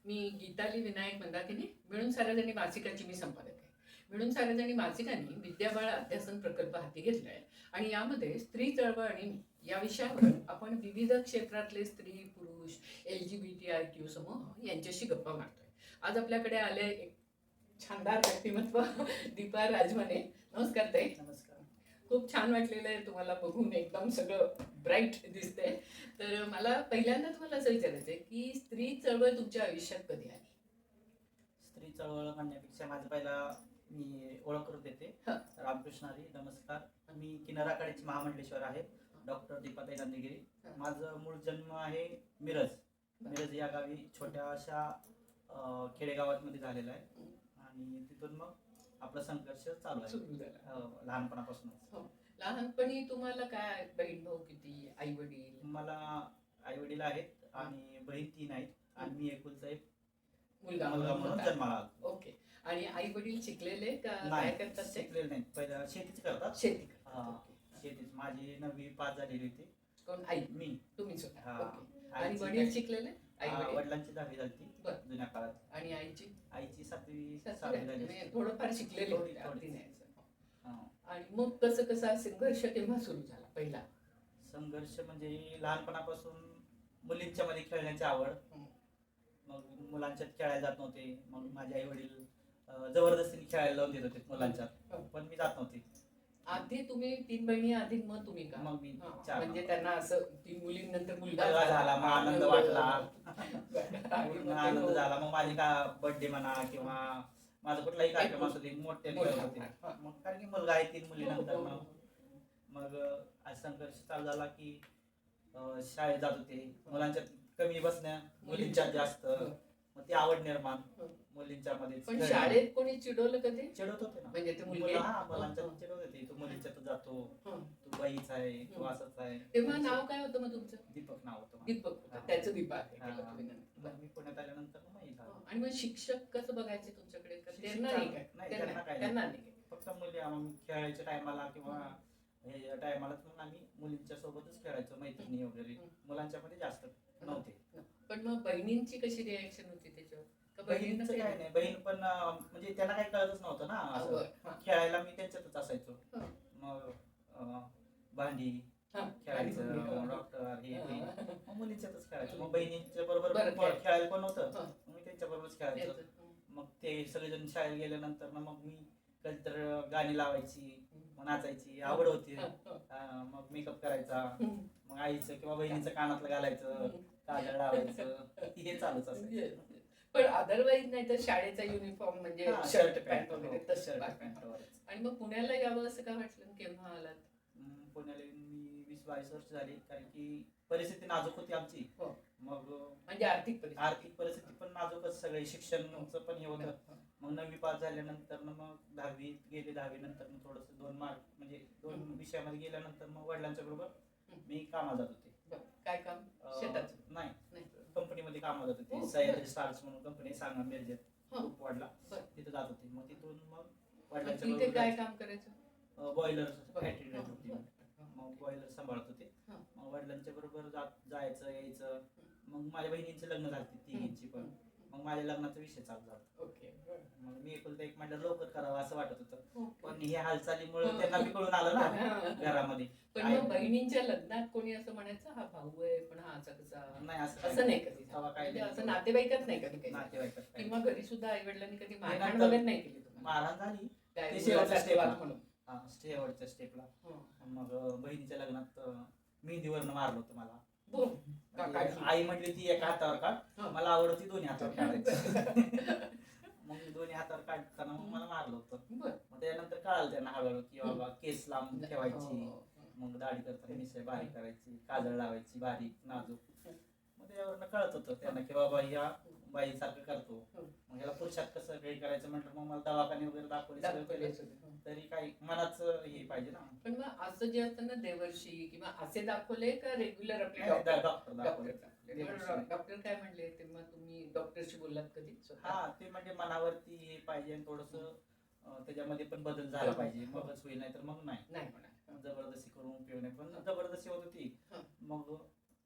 मी गीताली विनायक मंदाकिनी मिळून सार्वजनिक मासिकाची मी संपादक आहे. मिळून सार्वजनिक मासिकांनी विद्याबाळ अध्यासन प्रकल्प हाती घेतला आहे आणि यामध्ये स्त्री चळवळ आणि मी या विषयावर आपण विविध क्षेत्रातले स्त्री पुरुष LGBTIQ समूह यांच्याशी गप्पा मारतोय. आज आपल्याकडे आले एक छानदार व्यक्तिमत्व दीपा राजमाने. नमस्कार ताई. नमस्कार. खूप छान वाटलेलं आहे तुम्हाला बघून, एकदम सगळं ब्राईट दिसतंय. तर मला पहिल्यांदा तुम्हाला असं विचारायचं आहे की स्त्री चळवळ तुमच्या आयुष्यात कधी आली? स्त्री चळवळ म्हणण्यापेक्षा माझं पहिला मी ओळख करून देते. रामकृष्ण हरी, नमस्कार. मी किनारा कडेचे महामंडलेश्वर आहे. डॉक्टर दीपाताई नंदगिरी. माझं मूळ जन्म आहे मिरज या गावी छोट्या अशा खेडेगावात झालेला आहे आणि तिथून मग आपला संघर्ष चालू आहे लहानपणापासूनच. लहानपणी तुम्हाला काय बहीण भाऊ किती, आई वडील? मला आई वडील आहेत आणि बहीण 3 आहेत आणि मी एकुलता एक मुलगा म्हणून जन्माला आलो. ओके. आणि आई वडील शिकलेले का काय नाही, करतात? ते शिकलेले नाहीत. पहिला शेतीच करतात. शेती करतात. हा, शेतीच. माझी 9वी पास झालेली होती. कोण? आई? मी. तुम्ही स्वतः? हा. ओके. आणि वडील शिकलेले? आई वडील? वडिलांची 10वी झाली बरं. जुन्या काळात. आणि आईची? आईची 7वी सातवी झाली. म्हणजे थोडंफार शिकलेले थोडी- होते, अगदी थोडी. नाही असं. हा. आणि मग कसं कसा संघर्ष केव्हा सुरू झाला पहिला? संघर्ष म्हणजे लहानपणापासून मुलींच्या मध्ये खेळण्याची आवड. मग मुलांच्यात खेळायला जात नव्हते. मग माझे आई वडील जबरदस्तीने खेळायला लावून देत होते मुलांच्यात, पण मी जात नव्हते. आधी तुम्ही 3 बहिणी, आधी मग तुम्ही का? मग मी हा, 4. म्हणजे त्यांना असं 3 मुलींनंतर मुलगा मुलगा झाला, मग आनंद वाटला. आणि पूर्ण मग आनंद ते- झाला. मग माझी का बर्थडे म्हणा किंवा माझा कुठलाही कार्यक्रम असू दे मोठे करत होते. हा. मग कारण की मुलगा आहे 3 मुलीनंतर हो, हो, मग हो. मग आज संघर्ष चालू झाला की शाळेत जात होते. मुलांच्यात कमी बसण्या, मुलींच्यात जास्त. मग ती आवड निर्माण मुलींच्या मध्ये. पण शाळेत कोणी चिडवलं कधी? चिडवत होते ना म्हणजे ते मुलगे? मुलांच्यात चिडवत होते. तू मुलींच्यात जातो, तू बाईच आहे, तू असंच आहे. तेव्हा नाव काय होतं मग तुमचं? दीपक नाव होतं माझं. दीपक होतं. हा. त्याचं दीपा आहे. हा. केलं तुम्ही नंतर. मग मी पुण्यात आल्यानंतर मग हे झालं. आणि मग शिक्षक कसं बघायचे तुमच्याकडे? का शिक्षक त्यांना नाही काय? नाही, त्यांना त्यांना काय त्यांना नाही. नाही. फक्त मुली आम्ही खेळायच्या टायमाला किंवा हे टायमालाच मग आम्ही मुलींच्या सोबतच खेळायचो, मैत्रिणी वगैरे. मुलांच्या मध्ये जास्त नव्हते. पण मग बहिणींची कशी रिॲक्शन होती त्याच्यावर? का बहिणींना बहिणीचं काय नाही. बहीण पण म्हणजे त्यांना काही कळतच नव्हतं ना. असं हा. खेळायला मी त्यांच्यातच असायचो. हा. मग भांडी हा. खेळायचं, डॉक्टर हे ते. मग मुलींच्यातच खेळायचं. मग बहिणींच्या बरं, बरोबर खेळ. खेळायला पण नव्हतं. हा. मग मी त्यांच्या बरोबरच खेळायचो. मग ते सगळेजण शाळेत गेल्यानंतर ना मग मी कधीतर गाणी लावायची, मग नाचायची, आवड होती. मग मेकअप करायचा. मग आईचं किंवा बहिणीचं कानातलं घालायचं, काजळ लावायचं, हे चालूच असायचं. पण अदरवाईज नाही तर शाळेचा युनिफॉर्म म्हणजे शर्ट पॅन्ट वगैरे तसं बाकी. आणि मग पुण्याला यावं असं काय वाटलं? केव्हा आलात? पुण्याला मी 20-22 वर्ष झाली. कारण की परिस्थिती नाजूक होती आमची. मग म्हणजे आर्थिक परिस्थिती पण नाजूकच. सगळे शिक्षणाचं पण हे होतं. मग 9वी पास झाल्यानंतर मग 10वीत गेले. 10वी नंतर मग थोडस 2 मार्क म्हणजे 2 विषयामध्ये गेल्यानंतर मग वडिलांच्या बरोबर मी कामाला जात होते. काय काम? शेताचं? नाही, नाही. कंपनीमध्ये कामाला जात होते. हो. सह्याद्री स्टार्स म्हणून कंपनी सांगा मिरजेत खूप वाढला. बरं. तिथं जात होते. मग तिथून मग तिथे वडिलांच्या काय काम करायचं? बॉयलर फॅक्टरी होती. मग बॉयलर सांभाळत होते. हा. मग वडिलांच्या बरोबर जायचं यायचं. मग माझ्या बहिणींचे लग्न झाले, तिघींची पण. मग माझ्या लग्नाचा विषय चालू झाला. ओके. मग मी एकुलता एक म्हणलं लवकर करावं असं वाटत होतं. ओके. पण हे हालचालीमुळे त्यांना बी कळून आलं ना घरामध्ये. पण मग बहिणींच्या लग्नात कोणी असं म्हणायचं हा भाऊ आहे पण हा असा कसा? नाही असं नाही कधी तेव्हा काय म्हणजे नाही. असं नातेवाईकात नाही कधी काही? नातेवाईकात काय. किंवा घरी सुद्धा आई वडिलांनी कधी मारहाण नंतर वगैरे नाही केली तुम्हाला? मारहाण झाली काय ते शेवटच्या मुलाचा स्टेपला. वाद म्हणून? शेवटच्या स्टेपला. हं. मग बहिणीच्या लग्नात मेहंदीवरनं मारलं होतं मला. बोल. का काय? म्हणजे आई म्हटली ती एका हातावर काढ, हा. मला आवड होती दोन्ही हातावर काढायची. मग मी दोन्ही हातावर काढताना मग मला मारलं होतं. बरं. मग त्यानंतर कळालं त्यांना हळूहळू की बाबा केस लांब ठेवायची, हो. मग दाढी करताना मिसळ बारीक करायची, काजळ लावायची बारीक नाजूक. मग त्यावरनं कळत होतं त्यांना की बाबा या बाईसारखं करतो. मग ह्याला पुरुषात कसं काही करायचं म्हटलं मग मला दवाखाने वगैरे दाखवले सगळं केलं. तरी काही मनाचं हे पाहिजे ना. पण मग असं जे असतं ना देवर्षी किंवा असे दाखवले का रेग्युलर आपले डॉक्टर डॉक्टर दाखवले. डॉक्टर काय म्हणले तेव्हा? तुम्ही डॉक्टरशी बोललात कधी स्वतः? हा, ते म्हणजे मनावरती हे पाहिजे आणि थोडस त्याच्यामध्ये पण बदल झाला पाहिजे, मगच होईल. नाही तर मग नाही म्हणा. जबरदस्ती करून उपयोग नाही. पण जबरदस्ती होत होती. हा. मग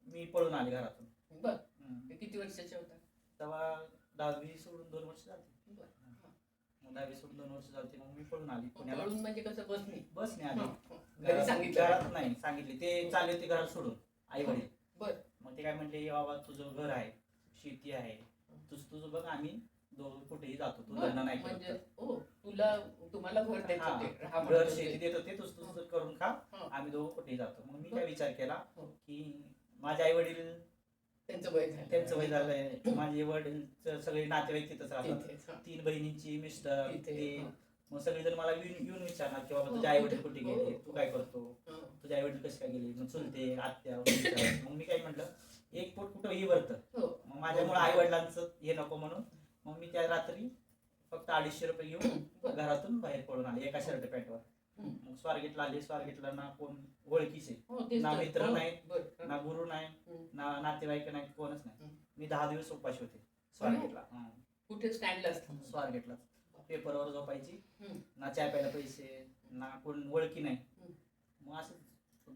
मी पळून आले घरातून. बर. किती वर्षाच्या होता? तेव्हा 10वी सोडून 2 वर्ष झाली. बरं. मग 10वी सोडून 2 वर्ष झाली मग मी पळून आली पुण्याला. पळून म्हणजे कसं बसनी? बसने आली. घरी सांगितलं? घरात नाही सांगितले, ते चालले होते घरात सोडून आई वडील. बरं. मग ते काय म्हणले, बाबा तुझं घर आहे, शेती आहे, तुझं बघ, आम्ही दोघं कुठेही जातो, तू लग्न नाही म्हणजे करत. हो तुम्हाला घर देत हा, होते, राहा घर म्हणत शेती होते. देत होते, तुझं करून खा, हा. आम्ही दोघं कुठेही जातो. मग मी बरं. काय विचार केला हो. की माझे आई वडील, त्यांचं वय झालं. त्यांचं वय झालंय, माझे वडील सगळे नातेवाईक तिथंच राहतात, इथेच, हा. 3 बहिणींची मिस्टर इथे, ते. हा. मग सगळेजण मला येऊन विचारणार की बाबा हो, तुझे आई वडील कुठे- कुठे हो. गेले, तू काय करतो, हा. तुझे आई वडील कसे काय गेले, मग चुलते आत्या वगैरे. मग मी काय म्हटलं, एक पोट कुठंही भरतं. हो. मग माझ्यामुळे आई वडिलांचं हे नको म्हणून मग मी त्या रात्री फक्त 250 रुपये घेऊन बरं. घरातून बाहेर पडून आले एका शर्ट पॅन्टवर. हम्म. मग स्वारगेटला आले. स्वारगेटला ना कोण ओळखीचे, हो, तेच ना तर. मित्र हो. नाही, बरं. ना गुरु नाही, हम्म. ना नातेवाईक नाही, कोणच नाही. हम्म. मी 10 दिवस उपाशी होते स्वारगेटला. कुठे स्टँडला असतं? स्वारगेटला पेपरवर झोपायची, हम्म. ना चहा प्यायला पैसे, ना कोण ओळखी नाही. हम्म. मग असं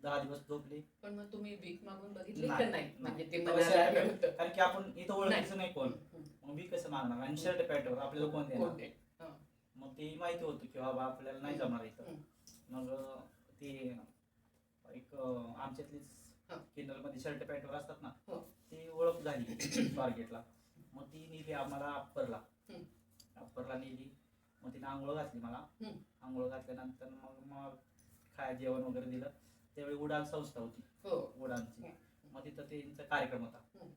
10 दिवस झोपले. पण मग तुम्ही भीक मागून बघितली नाही, का नाही? म्हणजे ते नाही. मनाला लागलं होतं. कारण की आपण इथं ओळखीचं नाही कोण, हम्म. मग मी कसं मागणार, आणि शर्ट पॅन्टवर आपल्याला कोण देणार. कोण ते? हा. मग ते माहिती होतं की बाबा आपल्याला नाही जमणार इथं. हम्म. मग ते एक आमच्यातलीच हा. किन्नरमध्ये शर्ट पॅन्टवर असतात ना, हो. ती ओळख झाली स्वारगेटला. मग ती नेली आम्हाला अप्परला. हम्म. अप्परला नेली. मग तिने आंघोळ घातली मला. हम्म. आंघोळ घातल्यानंतर मग खाय जेवण वगैरे दिलं. त्यावेळी उडान संस्था होती, हो. उडानची. मग तिथं त्यांचा कार्यक्रम होता हम्म.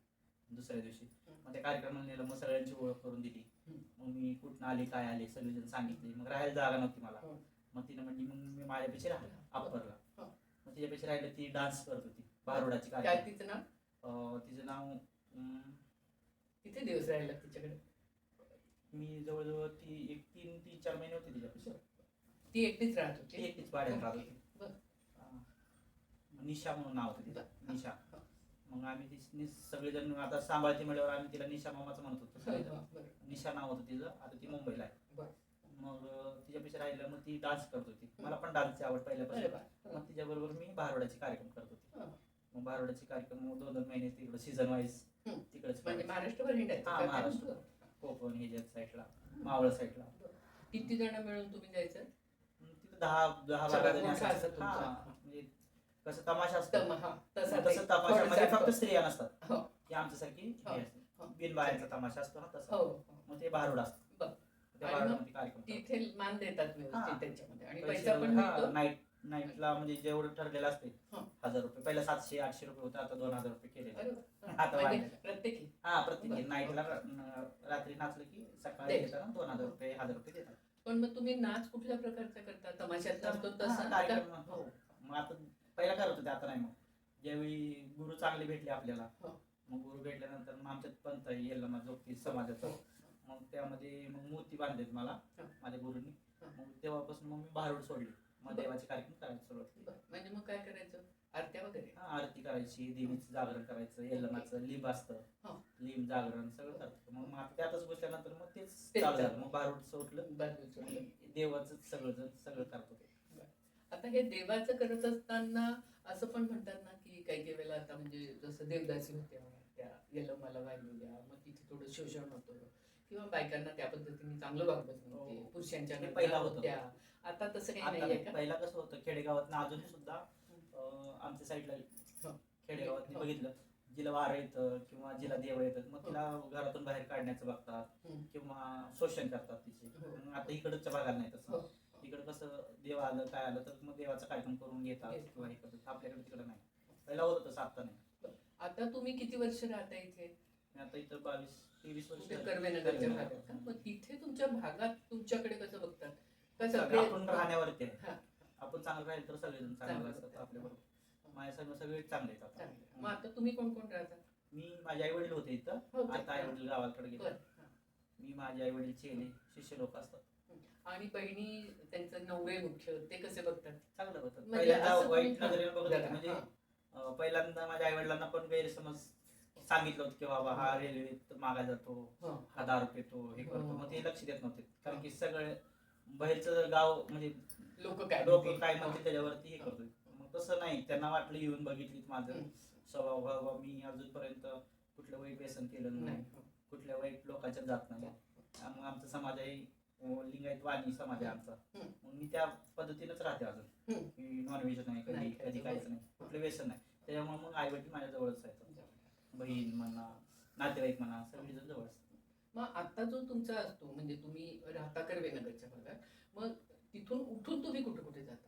दुसऱ्या दिवशी. हम्म. मग त्या कार्यक्रमाला नेलं, मग सगळ्यांची ओळख करून दिली. हम्म. मग मी कुठं आले, काय आले, सगळेजण सांगितले. मग राहायला जागा नव्हती मला. हो. मग तिने म्हणली, मग मी माझ्यापेक्षा राहिलं अप्परला. हो. मग तिच्यापेक्षा राहिलं, ती डान्स करत होती भारुडाची काय कार्यक्रम. तिचं नाव? तिचं नाव किती दिवस राहिला तिच्याकडे? मी जवळजवळ ती एक 3-4 महिने होते तिच्यापेक्षा. ती एकटीच राहत ती होती? एकटीच भाड्यात राहत होती. बरं. निशा म्हणून नाव होतं तिचं, बरं. निशा. हो. मग आम्ही सगळेजण आता सांभाळते म्हणल्यावर आम्ही तिला निशा मामाचं म्हणत होतो हो, सगळेजण. हो, बरं. निशा नाव होतं तिचं. आता ती मुंबईला आहे. बरं. मग तिच्यापेक्षा राहिलं, मग ती डान्स करत होती. मला पण डान्सची आवड अरे पहिल्यापासून. वा. हो. मग तिच्याबरोबर मी भारुडाचे कार्यक्रम करत होते. हो. मग भारुडाचे कार्यक्रम मग 2-2 महिने तिकडं सीझन वाईज हम्म. तिकडेच म्हणजे महाराष्ट्रभर हिंडायचं हा, का? महाराष्ट्र. बरं. कोकण ह्याच्या साईडला, मावळ साईडला. किती जण मिळून तुम्ही जायचं? तिथं 10-12 सगळा जणी मोठा असायचं. असं तुमचा. हा, म्हणजे कसं तमाशा असतो हा, तसा तसं तमाशामध्ये थोडंसं फक्त स्त्रिया नसतात. हो. की आमच्यासारखी हो. हे असते. हो. बिनबायांचा तमाशा असतो ना तसा. हो, हो. मग ते भारुड असतं. बरं. त्या आणि मग भारुडामध्ये कार्यक्रम करतात. तिथे मान देतात व्यवस्थित हा. त्यांच्यामध्ये आणि पैसे पैसा पण वगैरे, मिळतो. नाईटला म्हणजे जेवढं ठरलेलं असते हा. 1000 रुपये. पहिला 700-800 रुपये होतं, आता 2000 रुपये केले. अरे वा. आता म्हणजे वाढलेलं. प्रत्येकी हा, प्रत्येकी बरं. नाईटला रात्री नाचलं की सकाळी दे. येताना 2000 रुपये 1000 रुपये देतात. पण मग तुम्ही नाच कुठल्या प्रकारचा करता? तमाशातला असतो हा, तसा? कार्यक्रम. हो. हो. मग आता पहिला करत होते, आता नाही. मग ज्यावेळी गुरु चांगले भेटले आपल्याला, हो. मग गुरु भेटल्यानंतर मग आमच्यात पंथ येल्लमा जोगती समाजाचा. हो. मग त्यामध्ये मग मूर्ती बांधलेत मला हा. माझ्या गुरुंनी. हा. मग तेव्हापासून मग मी भारुड सोडली. मग बरं. देवाचे कार्यक्रम करायला सुरुवात केली. बरं. म्हणजे मग काय करायचं? आरत्या वगैरे? हा, आरती करायची, देवीचं जागरण करायचं, येल्लमाचं लिंब असतं, हा. लिंब जागरण सगळं करतो. मग मग त्यातच बसल्यानंतर मग तेच तेच चालू झालं. चालू. मग भारुड सोडलं, बाजूला सोडलं. मग देवाचं सगळं करतो ते. आता हे देवाचं करत असताना असं पण म्हणतात ना की काही काही वेळेला आता म्हणजे जसं देवदासी होत्या त्या यल्लमाला वाहिलेल्या, मग तिथे थोडं शोषण होतं किंवा बायकांना त्या पद्धतीने चांगलं वागत नव्हते, हो. पुरुषांच्या ते नजरा पहिला होतं. होत्या. आता तसं काही आता नाहीये का? पहिला कसं होतं खेडेगावात अजून सुद्धा आमच्या साईडला हो. खेडेगावात हो. बघितलं, जिला वारं येतं किंवा जिला देव येतात मग तिला घरातून बाहेर काढण्याचं बघतात हम्म. किंवा शोषण करतात तिचे. हो. मग आता इकडच्या भागाला नाही हो. तसं. इकडं कसं देव आलं काय आलं तर मग देवाचा कार्यक्रम करून घेतात घेतात. किंवा हे करतात. आपल्याकडे तिकडं नाही. पहिला होतं तसं, आता नाही. आता तुम्ही किती वर्ष राहता इथे? मी आता इथं 22-23 वर्ष कुठे झाली. कर्वेनगरच्या भागात का? कर्वेनगर. मग तिथे तुमच्या भागात तुमच्याकडे कसं बघतात? का सगळं सगळे आपण राहण्यावरती आहे. हा. आपण चांगलं राहील तर सगळेजण चांगले चांगलं असतात असतात. आपल्याबरोबर. माझ्या सगळे चांगले आहेत आता. चांगलं. मग आता तुम्ही कोण कोण राहता? मी माझे आई वडील होते इथं. होते. आता आई वडील गावाकडे गेले. बरं. हा. मी माझे आई वडील चेले शिष्य लोक असतात. आणि बहिणी त्यांचं नवरे मुख्य ते कसे बघतात? चांगलं होतं. म्हणजे पहिल्यांदा असं वाईट तुम्ही- नजरेने बघत होते. म्हणजे हा. पहिल्यांदा माझ्या आई वडिलांना पण गैरसमज सांगितलं होतं की बाबा हा रेल्वेत मागा जातो, हा. हा दारू पितो, हे करतो. हो. मग ते लक्ष देत नव्हते. कारण की सगळे बाहेरचं गाव म्हणजे लोक लोक म्हणतील? काय म्हणतील त्याच्यावरती हे करतो. मग तसं नाही, त्यांना वाटलं येऊन बघितलीत माझं हम्म. स्वभाव, बाबा मी अजूनपर्यंत कुठलं वाईट व्यसन केलं नाही, नाही. कुठल्या वाईट लोकांच्या लोकांच्या जात नाही. मग आमचा समाज आहे लिंगायत वाणी समाज आहे आमचा. मग मी त्या पद्धतीनेच राहते अजून, की नॉनव्हेज नाही कधी कधी काहीच नाही, कुठलं व्यसन नाही. त्याच्यामुळे मग आई वडील माझ्या जवळच आहेत, बहीण म्हणा नातेवाईक म्हणा सगळी जवळ. मग आता जो तुमचा असतो म्हणजे तुम्ही राहता कर्वेनगरच्या भागात, मग तिथून उठून तुम्ही कुठे कुठे जाता?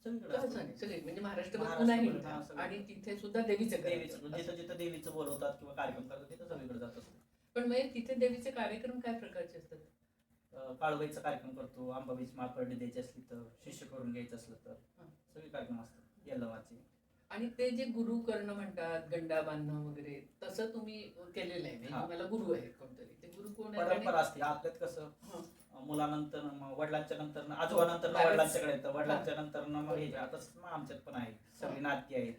सगळे म्हणजे महाराष्ट्रभर पुन्हा हिंडता आणि तिथे सुद्धा देवीचे जिथं जिथं देवीचं बोलवतात किंवा कार्यक्रम करतात तिथं सगळीकडे जात असतो. पण मग तिथे देवीचे कार्यक्रम काय प्रकारचे असतात? काळूबाईचा कार्यक्रम करतो, अंबाबाईची माळपरडी द्यायची असली तर, शिष्य करून घ्यायचं असलं तर सगळे कार्यक्रम असतात यल्लमाचे. आणि ते जे गुरु करणं म्हणतात, गंडा बांधणं वगैरे, तसं तुम्ही केलेलं आहे म्हणजे तुम्हाला गुरु आहे कोणतरी, ते गुरु कोण आहे? परंपरा असते आपल्यात. कसं मुलानंतर वडिलांच्या नंतर आजोबानंतर वडिलांच्याकडे येतं, वडिलांच्या नंतर मग हे तसंच आमच्यात पण आहे. सगळी नाती आहेत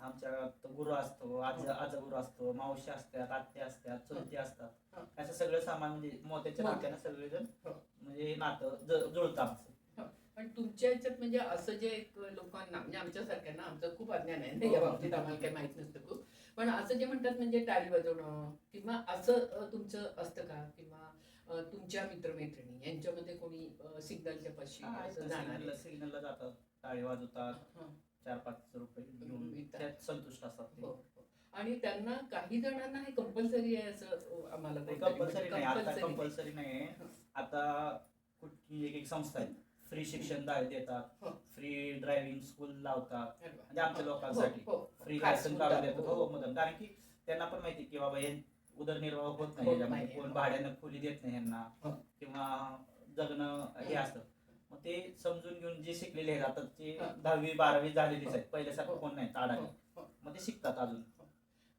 आमच्यात. गुरु असतो, आजा गुरु असतो, मावशी असतात, आत्या असतात, चुलती असतात, असं सगळं सामान म्हणजे मोत्याच्या नात्यानं सगळेजण म्हणजे नातं जुळतं आमचं. पण तुमच्या ह्याच्यात म्हणजे असं जे एक लोकांना म्हणजे आमच्यासारख्यांना, आमचं खूप अज्ञान आहे या बाबतीत, आम्हाला काही माहित नसतं खूप, पण असं जे म्हणतात म्हणजे टाळी वाजवणं किंवा असं तुमचं असतं का? किंवा तुमच्या मित्रमैत्रिणी यांच्यामध्ये कोणी सिग्नलच्या पाशी सिग्नलला जातात, टाळी वाजवतात, 4-5 रुपये घेऊन त्यात संतुष्ट असतात. आणि त्यांना काही जणांना हे कंपल्सरी आहे असं आम्हाला कंपल्सरी नाही. आता कंपल्सरी नाही. आता कुठली एक संस्था आहे फ्री शिक्षण देतात, फ्री ड्रायव्हिंग स्कूल लावतात, म्हणजे आमच्या लोकांसाठी फ्री लायसन काढून देतात. हो मदत, कारण की त्यांना पण माहिती की बाबा हे उदरनिर्वाह होत नाही, कोण भाड्यानं खोली देत नाही यांना किंवा जगणं हे असतं. मग ते समजून घेऊन जे शिकलेले आहेत आता ते 10वी 12वी झालेलीच आहेत, पहिल्यासारखं कोण नाही ताडाले, मग ते शिकतात अजून.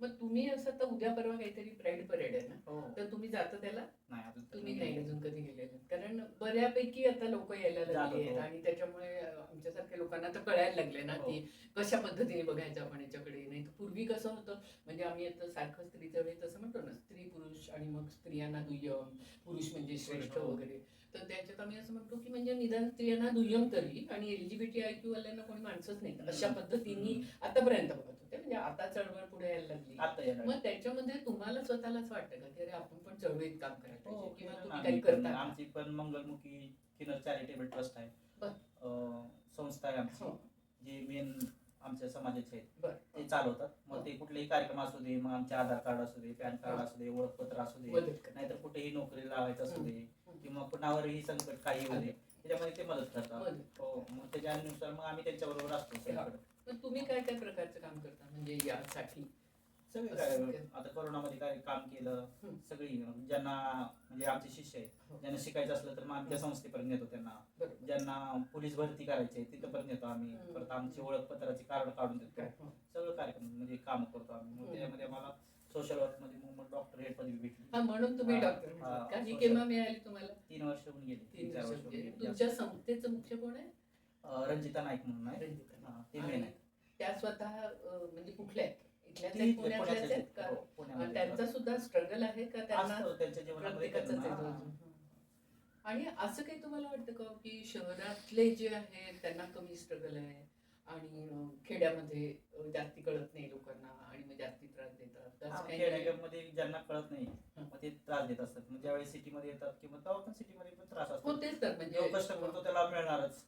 मग तुम्ही असं तर उद्या परवा काहीतरी प्राईड परेड आहे ना, तर तुम्ही जाता त्याला? नाही अजून. तुम्ही नाही अजून कधी गेलेले? कारण बऱ्यापैकी आता लोक यायला लागले आहेत आणि त्याच्यामुळे आमच्यासारख्या लोकांना तर कळायला लागले ना की कशा पद्धतीने बघायचं आपण याच्याकडे. नाही तर पूर्वी कसं होतं म्हणजे आम्ही आता सारखं स्त्रीच्या वेळी तसं म्हणतो ना, स्त्री पुरुष आणि मग स्त्रियांना दुय्यम, पुरुष म्हणजे श्रेष्ठ वगैरे. तर त्याच्यात आम्ही असं म्हणतो की म्हणजे निदान स्त्रियांना दुय्यम तरी आणि LGBTIQ वाल्यांना कोणी माणसंच नाही अशा पद्धतीने आतापर्यंत बघत होते. म्हणजे आता चळवळ पुढे यायला लागली. मग त्याच्यामध्ये तुम्हाला स्वतःलाच वाटतं का की अरे आपण पण चळवळीत काम करायला पाहिजे किंवा तुम्ही काही करता? आमची पण मंगलमुखी किन्नर चॅरिटेबल ट्रस्ट आहे, संस्था आहे आमची, जे मेन आमच्या समाजाचे आहेत ते चालवतात. मग ते कुठलेही कार्यक्रम असू दे, मग आमचे आधार कार्ड असू दे, पॅन कार्ड असू दे, ओळखपत्र असू दे, नाहीतर कुठेही नोकरी लावायचं असू दे किंवा कुणावरही संकट काही होऊ दे, त्याच्यामध्ये ते मदत करतात. हो, मग त्याच्यानुसार मग आम्ही त्यांच्याबरोबर असतो. तुम्ही काय काय प्रकारचं काम करता म्हणजे यासाठी? सगळे काय आता कोरोनामध्ये काय काम केलं, सगळी ज्यांना म्हणजे आमचे शिष्य आहेत ज्यांना शिकायचं असलं तर मग आम्ही त्या संस्थेपर्यंत नेतो त्यांना, ज्यांना पोलीस भरती करायचे तिथं पर्यंत नेतो आम्ही, परत आमची ओळखपत्राची कार्ड काढून देतो, सगळं कार्यक्रम म्हणजे काम करतो आम्ही. मग त्यामध्ये आम्हाला सोशल वर्क मध्ये मग डॉक्टर हे पदवी भेटली. म्हणून तुम्ही डॉक्टर काही केव्हा मिळाली तुम्हाला? 3 वर्ष होऊन गेली. 3-4 वर्ष. तुमच्या संस्थेचं मुख्य कोण आहे? रंजिता नाईक म्हणून आहे, ते मेन आहे. त्या स्वतः म्हणजे कुठल्या आहेत? पुण्यातल्याच आहेत का? त्यांचा सुद्धा स्ट्रगल आहे का? त्यांना त्यांच्या जीवनामध्ये. आणि असं काही तुम्हाला वाटतं का की शहरातले जे आहेत त्यांना कमी स्ट्रगल आहे आणि खेड्यामध्ये जास्ती कळत नाही लोकांना आणि मग जास्ती त्रास देतात? खेड्यामध्ये ज्यांना कळत नाही मग ते त्रास देत असतात. मग ज्यावेळी सिटीमध्ये येतात किंवा तेव्हा पण सिटीमध्ये पण त्रास असतो. तेच तर म्हणजे कष्ट करतो त्याला मिळणारच,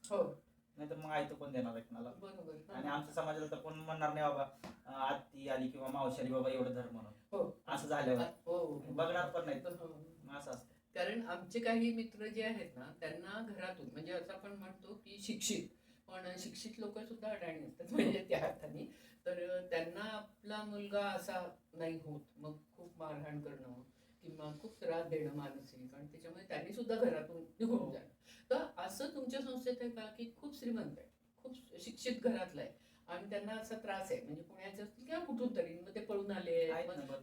नाहीतर मग आयतं कोण देणार आहे कुणाला? बरोबर. आणि आमच्या समाजाला तर कोण म्हणणार नाही बाबा आत्ती आली किंवा मावशी आली बाबा एवढं धर्म म्हणून, असं झाल्यावर बघणार पण नाही, असं असतं. कारण आमचे काही मित्र जे आहेत ना त्यांना घरातून म्हणजे असं आपण म्हणतो की शिक्षित, पण शिक्षित लोक सुद्धा अडाणी असतात म्हणजे त्या अर्थाने. तर त्यांना आपला मुलगा असा नाही होत, मग खूप मारहाण करणं किंवा खूप त्रास देणं मानसिक, आणि त्याच्यामुळे त्यांनी सुद्धा घरातून निघून जाणं. तर असं तुमच्या संस्थेत आहे का की खूप श्रीमंत आहे, खूप शिक्षित घरातलं आहे आणि त्यांना असा त्रास आहे म्हणजे पुण्याचे असतील किंवा कुठून तरी मग ते पळून आले?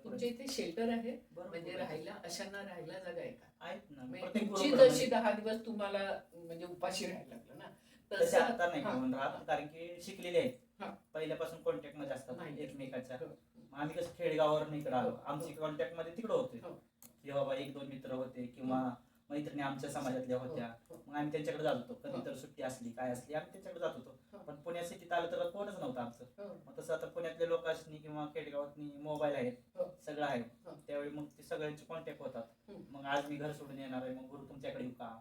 तुमच्या इथे शेल्टर आहे म्हणजे राहायला, अशांना राहायला जागा आहे का? तुमची जशी 10 दिवस तुम्हाला म्हणजे उपाशी राहायला लागलं ना तसं आता नाही राहत, कारण की शिकलेले आहेत, पहिल्यापासून कॉन्टॅक्ट मध्ये असतात एकमेकाच्या. आम्ही कसं खेडेगावावर इकडे आलो, आमची कॉन्टॅक्ट मध्ये तिकडे होते की बाबा 1-2 मित्र होते किंवा मग मैत्रिणी आमच्या समाजातल्या होत्या. मग आम्ही त्यांच्याकडे जात होतो. कधी तर सुट्टी असली काय असली आम्ही त्यांच्याकडे जात होतो. पण पुण्या सिटीत आलं तर कोणच नव्हतं आमचं. मग तसं आता पुण्यातल्या लोकांनी किंवा खेडेगावातनी मोबाईल आहेत, सगळं आहे. त्यावेळी मग ते सगळ्यांचे कॉन्टॅक्ट होतात. मग आज मी घर सोडून येणार आहे, मग गुरु तुमच्याकडे येऊ का?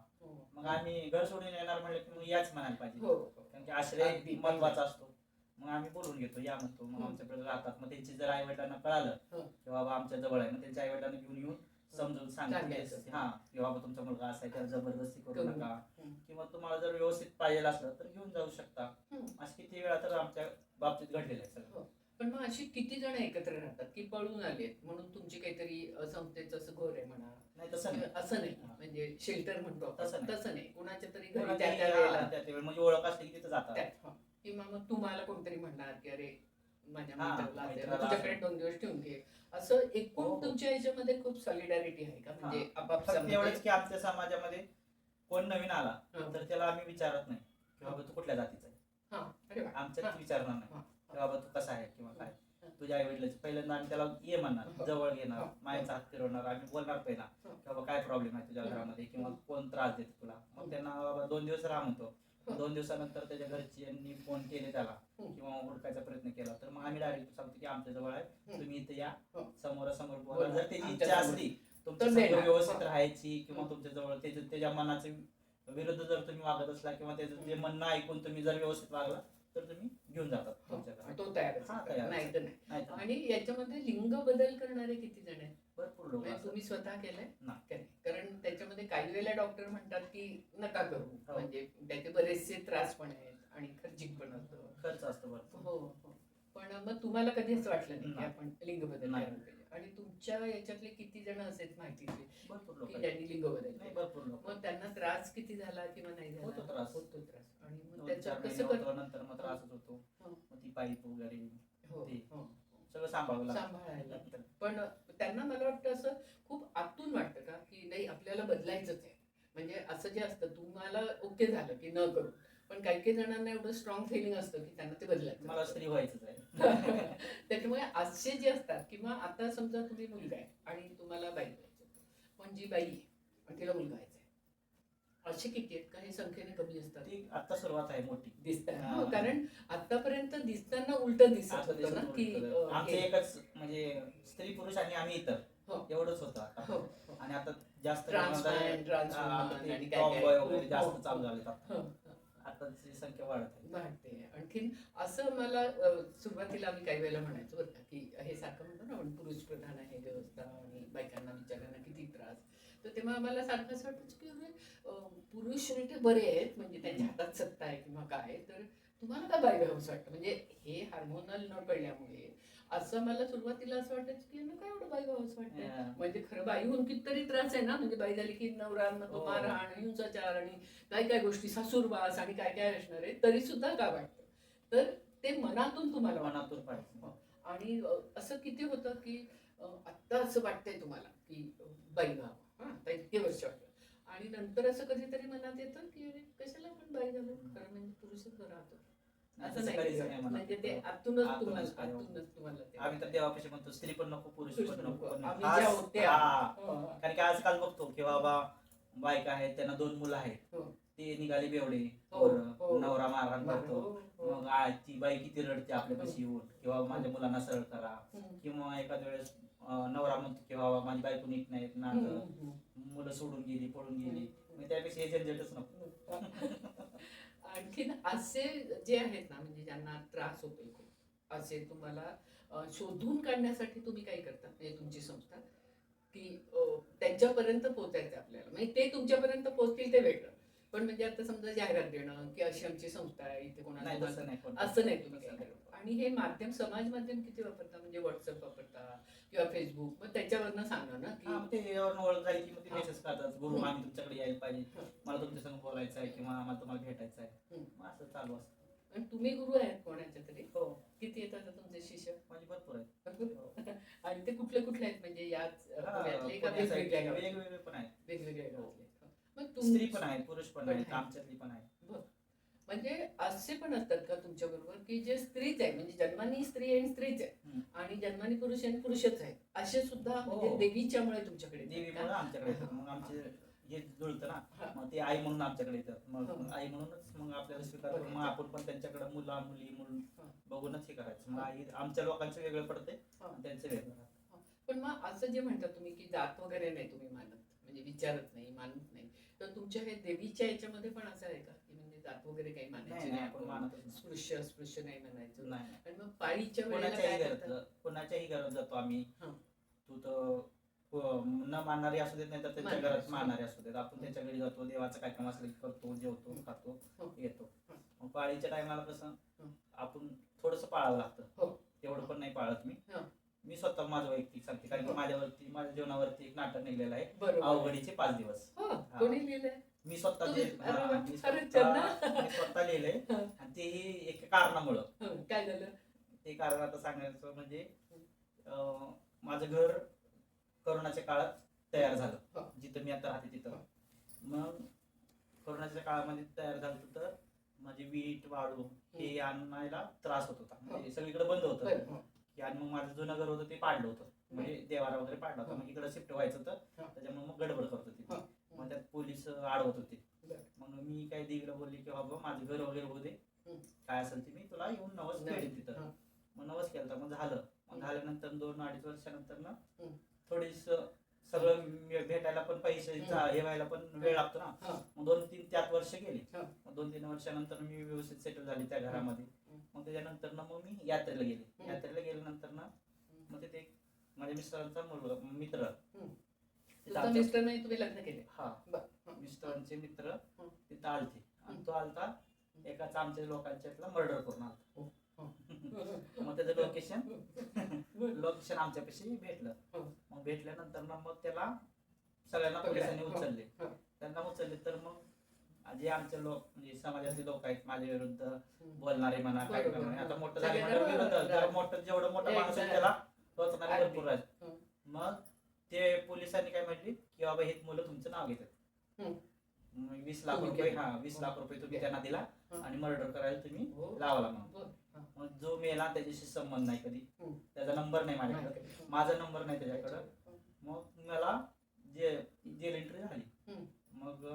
मग आम्ही घर सोडून येणार म्हणलं की मग याच म्हणायला पाहिजे, कारण की आश्रय महत्वाचा असतो. मग आम्ही बोलून घेतो, या म्हणतो. मग आमच्याकडे राहतात. मग त्यांची जर आई वडिलांना कळालं की बाबा आमच्या जवळ आहे, मग त्यांच्या आई वडिलांना घेऊन येऊन समजून सांगितलं हा की बाबा तुमचा मुलगा असा आहे, त्याला जबरदस्ती करू नका, किंवा तुम्हाला जर व्यवस्थित पाहिजे असलं तर घेऊन जाऊ शकता. असं किती वेळा तर आमच्या बाबतीत घडलेलं आहे सगळं. पण मग अशी किती जण एकत्र राहतात की पळून आलेत म्हणून तुमची काहीतरी संस्थेचं असं घर आहे म्हणा? नाही तसं नाही. असं नाही, म्हणजे शेल्टर म्हणतो आपण, तसं नाही. कुणाच्या तरी घरी कोणाच्या त्या वेळेला त्या वेळी म्हणजे ओळख असली की तिथं जातात. किंवा मग तुम्हाला कोणतरी म्हणणार की अरे माझ्या मित्राला मित्राला तुझ्याकडे 2 दिवस ठेवून घे, असं एकूण तुमच्या ह्याच्यामध्ये खूप सॉलिडॅरिटी आहे का? म्हणजे फक्त आपापसामध्ये एवढंच की आमच्या समाजामध्ये कोण नवीन आला तर त्याला आम्ही विचारत नाही की बाबा तू कुठल्या जातीचा आहे. आमच्यात विचारणार नाही की बाबा तू कसा आहे किंवा काय. तुझ्या आई वडिलांची पहिल्यांदा आम्ही त्याला ये म्हणणार, जवळ घेणार, मायेचा हात फिरवणार. आम्ही बोलणार पहिला की बाबा काय प्रॉब्लेम आहे तुझ्या घरामध्ये किंवा कोण त्रास देते तुला. मग त्यांना बाबा 2 दिवस राहा म्हणतो. 2 दिवसानंतर त्याच्या घरच्यांनी फोन केले त्याला किंवा हुडकायचा प्रयत्न केला तर मग आम्ही डायरेक्ट सांगतो की आमच्या जवळ आहे, तुम्ही इथे या, समोरासमोर बोला. जर त्याची इच्छा असली तुमच्या व्यवस्थित राहायची किंवा तुमच्या जवळ त्याच्या मनाचे विरुद्ध जर तुम्ही वागत असला किंवा त्याचं जे म्हणणं ऐकून तुम्ही जर व्यवस्थित वागला तर तुम्ही घेऊन जातात तुमच्याकडे. तो तयार नाही तर नाही. आणि याच्यामध्ये लिंग बदल करणारे किती जण आहेत? भरपूर लोक. तुम्ही स्वतः केलंय? नाही. कारण त्याच्यामध्ये काही वेळेला डॉक्टर म्हणतात की नका करू, म्हणजे त्याचे बरेचसे त्रास पण आहेत आणि खर्चिक पण असतो, खर्च असतो भरपूर. हो. पण मग तुम्हाला कधी असं वाटलं नाही की आपण लिंग बदल करायला पाहिजे? आणि तुमच्या याच्यातले किती जण असेल माहितीचे भरपूर लोक की ज्यांनी लिंग बदल नाही, भरपूर लोक. मग त्यांना त्रास किती झाला किंवा नाही झाला? होतो त्रास. आणि मग 2-4 त्याचं महिने कसं होतो, नंतर मग त्रासच होतो. मग ती पाईप वगैरे ते सगळं सांभाळावं सांभाळायला लागतं. पण त्यांना मला वाटतं असं खूप आतून वाटतं का की नाही आपल्याला बदलायचंच आहे? म्हणजे असं जे असतं तुम्हाला ओके झालं की न करू, पण काही काही जणांना एवढं स्ट्रॉंग फिलिंग असतं की त्यांना ते बदलायचं. मला स्त्री व्हायचंच आहे. त्याच्यामुळे असे जे असतात, किंवा आता समजा तुम्ही मुलगा आहे आणि तुम्हाला बाई व्हायचं, पण जी बाई आहे आणि तिला मुलगा व्हायचा आहे, असे किती आहेत का? हे संख्येने कमी असतात? ती आता सुरुवात आहे मोठी दिसतात. कारण आतापर्यंत दिसताना उलट दिसत होतं ना की आमचं एकच म्हणजे स्त्री पुरुष आणि आम्ही इतर एवढंच होतं आता. आणि आता जास्त टॉमबॉय वगैरे जास्त चालू झाले. आताची संख्या वाढते. आणखीन असं मला सुरुवातीला आम्ही काही वेळेला म्हणायचो बरं का की हे सारखं म्हणतो ना आपण पुरुष प्रधान आहे व्यवस्था आणि बायकांना बिचारांना किती त्रास. तर तेव्हा आम्हाला सारखं असं वाटायचं की अरे पुरुष उलटे बरे आहेत, म्हणजे त्यांच्या हातात सत्ता आहे किंवा काय, तर तुम्हाला का बाई व्हावंसं वाटतं? म्हणजे हे हार्मोनल न कळल्यामुळे असं मला सुरुवातीला असं वाटायचं की यांना काय एवढं बाई व्हावंसं वाटतंय. म्हणजे खरं बाई होऊन कितीतरी त्रास आहे ना, म्हणजे बाई झाली की नवरा मारहाण, हिंसाचार आणि काय काय गोष्टी, सासूरवास आणि काय काय असणार आहे, तरी सुद्धा का वाटतं? तर ते मनातून तुम्हाला मनातून पाहिजे. आणि असं किती होतं की आत्ता असं वाटतंय तुम्हाला की बाई व्हावं, आता इतके वर्ष वाटतं, आणि नंतर असं कधीतरी मनात येतं की अरे कशाला आपण बाई झालो, खरं म्हणजे पुरुषच बरं राहतो. असं नाही, म्हणजे ते आतूनच तुम्हाला आम्ही तर देवापाशी म्हणतो स्त्री पण नको पुरुष पण नको. कारण की आजकाल बघतो की बाबा बायका आहेत त्यांना 2 मुलं आहेत, ते निघाले बेवडे, नवरा मारहाण करतो. मग ती बाई किती रडते आपल्यापाशी येऊन किंवा माझ्या मुलांना सरळ करा, किंवा एखाद्या वेळेस नवरा म्हणतो की बाबा माझी बायको नीट नाही ना, मुलं सोडून गेली, पळून गेली. मग त्यापेक्षा हे झंझटच नको. आणखीन असे जे आहेत ना, म्हणजे ज्यांना त्रास होतोय खूप, असे तुम्हाला शोधून काढण्यासाठी तुम्ही काय करता, म्हणजे तुमची संस्था, की त्यांच्यापर्यंत पोहोचायचं आपल्याला, म्हणजे ते तुमच्यापर्यंत पोहोचतील ते वेगळं, पण म्हणजे आता समजा जाहिरात देणं की अशी आमची संस्था आहे इथे, कोणाला असं नाही तुम्ही काय करता. आणि हे माध्यम, समाज माध्यम किती वापरता, म्हणजे व्हॉट्सअप वापरता किंवा फेसबुक, मग त्याच्यावरनं सांगा ना की ते ओळख झाली की मग ते मेसेज करतात, गुरु आम्ही तुमच्याकडे यायला पाहिजे, मला तुमच्यासंग बोलायचं आहे किंवा आम्हाला तुम्हाला भेटायचं आहे. असं चालू असतं. आणि तुम्ही गुरु आहेत कोणाच्या तरी? हो. किती येतात तुमचे शिष्य? माझे भरपूर आहेत. आणि ते कुठले कुठले आहेत, म्हणजे याच वेगवेगळे पण आहेत, वेगवेगळे गावातले? मग स्त्री पण आहेत, पुरुष पण आहेत, आमच्यातली पण आहेत. म्हणजे असे पण असतात का तुमच्या बरोबर की जे स्त्रीच आहे, म्हणजे जन्मानी स्त्री आणि स्त्रीच आहे, आणि जन्मानी पुरुष आणि पुरुषच आहे, असे सुद्धा म्हणजे देवीच्यामुळे तुमच्याकडे देवीमुळे आमच्याकडे. मग आमचे हे जुळतं हा. ना, मग ते आई म्हणून आमच्याकडे येतात. मग हा. आई म्हणूनच मग आपल्याला स्वीकार करून मग आपण पण त्यांच्याकडे मुला मुली म्हणून हा. बघूनच हे करायचं. मग हा. आई आमच्या लोकांचं वेगळं पडतंय हा. आणि त्यांचं वेगळं राहतं. पण मग असं जे म्हणता तुम्ही की जात वगैरे नाही तुम्ही मानत, म्हणजे विचारत नाही, मानत नाही, तर तुमच्या हे देवीच्या याच्यामध्ये पण असं आहे का की म्हणजे जात वगैरे काही मानायची नाही नाही, नाही, आपण आपण मानतच नाही. स्पृश्य नाही म्हणायचं? नाही आणि मग पाळीच्या वेळेला काय करतात? कोणाच्याही घरात जातो आम्ही. हा. तू तर न मानणारी असू देत, नाही तर त्यांच्या मानणारी घरात असू देत. मानणारे असू देत, आपण त्यांच्या घरी जातो, देवाचा कार्यक्रम असला की करतो, जेवतो, खातो, हो. येतो. हो. मग पाळीच्या टायमाला कसं हो. आपण थोडस पाळावं लागतं. हो. तेवढं पण नाही पाळत मी. हो. मी स्वतः माझं वैयक्तिक सांगते, कारण की हो. माझ्या जीवनावरती एक नाटक निघलेलं आहे, बरोबर. अवघडीचे 5 दिवस. हो. हा. कोणी लिहिलंय? मी स्वतः तुम्ही? जे- अरे हा, वा. मी खरंच स्वतः मी स्वतः लिहिलंय. हा. आणि तेही एक कारणामुळं. हो. काय झालं? ते कारण आता सांगायचं म्हणजे माझं घर कोरोनाच्या काळात तयार हो. झालं, जिथं मी आता राहते तिथं. हो. मग कोरोनाच्या काळामध्ये तयार झालं तर माझे वीट वाळू हे आणायला त्रास होत होता, म्हणजे सगळीकडे बंद होतं. बरं. हो. आणि मग माझं जुनं घर होतं ते पाडलं होतं, म्हणजे देवारा वगैरे पाडला होता. मग इकडे शिफ्ट व्हायचं होतं, हा. त्याच्यामुळे मग गडबड करत होती. हा. मग त्यात पोलीस अडवत होते. बरं. मग मी काय देवीला बोलली की बाबा माझं घर वगैरे होऊ दे, काय असेल ते मी तुला येऊन नवस फेडेन तिथं. हा. मग नवस केलं तर मग झालं. मग झाल्यानंतर 2-2.5 वर्षानंतर ना हम्म. थोडीस सगळं भेटायला पण पैसे हे व्हायला पण वेळ लागतो ना. हा. मग 2-3 त्यात वर्ष गेली. हा. मग 2-3 वर्षानंतर मी व्यवस्थित सेटल झाले त्या घरामध्ये. हम्म. मग त्याच्यानंतर ना मग मी यात्रेला गेले. हम्म. यात्रेला गेल्यानंतर ना मग तिथे एक माझ्या मिस्टरांचा मुलगा मित्र, तिथं तुमचा आमच्या- मिस्टर नाही, तुम्ही लग्न केले? हा, बरं. मिस्टरांचे मित्र हम्म. तिथं आलते. आणि तो आलता एकाच आमच्या लोकांच्यातला मर्डर करून आलता. मग त्याचं लोकेशन आमच्यापाशी भेटलं. हो. मग भेटल्यानंतर ना मग त्याला सगळ्यांना पोलिसांनी उचलले. हो. त्यांना उचलले तर मग जे आमचे लोक म्हणजे समाजातले लोक आहेत माझ्या विरुद्ध बोलणारे म्हणा, काय बरोबर. म्हणा, आता मोठं सगळ्यांना झाल्यामुळे विरोध बरोबर. जरा मोठं जेवढं मोठं माणूस आहे त्याला टोचणारे अगदी. भरपूर आहेत. हं. मग ते पोलिसांनी काय म्हटली की बाबा हे मुलं तुमचं नाव घेतात. हं. मग 20 लाख तुम्ही रुपये, केलं. 20 लाख रुपये तुम्ही त्यांना दिला हं. आणि मर्डर करायला तुम्ही हो. लावला म्हणून. बरं. हा. मग जो मेला त्याच्याशी संबंध नाही कधी, हं. त्याचा नंबर नाही माझ्याकडे, माझा नंबर नाही त्याच्याकडं. मग मला जेल एंट्री झाली. हं. मग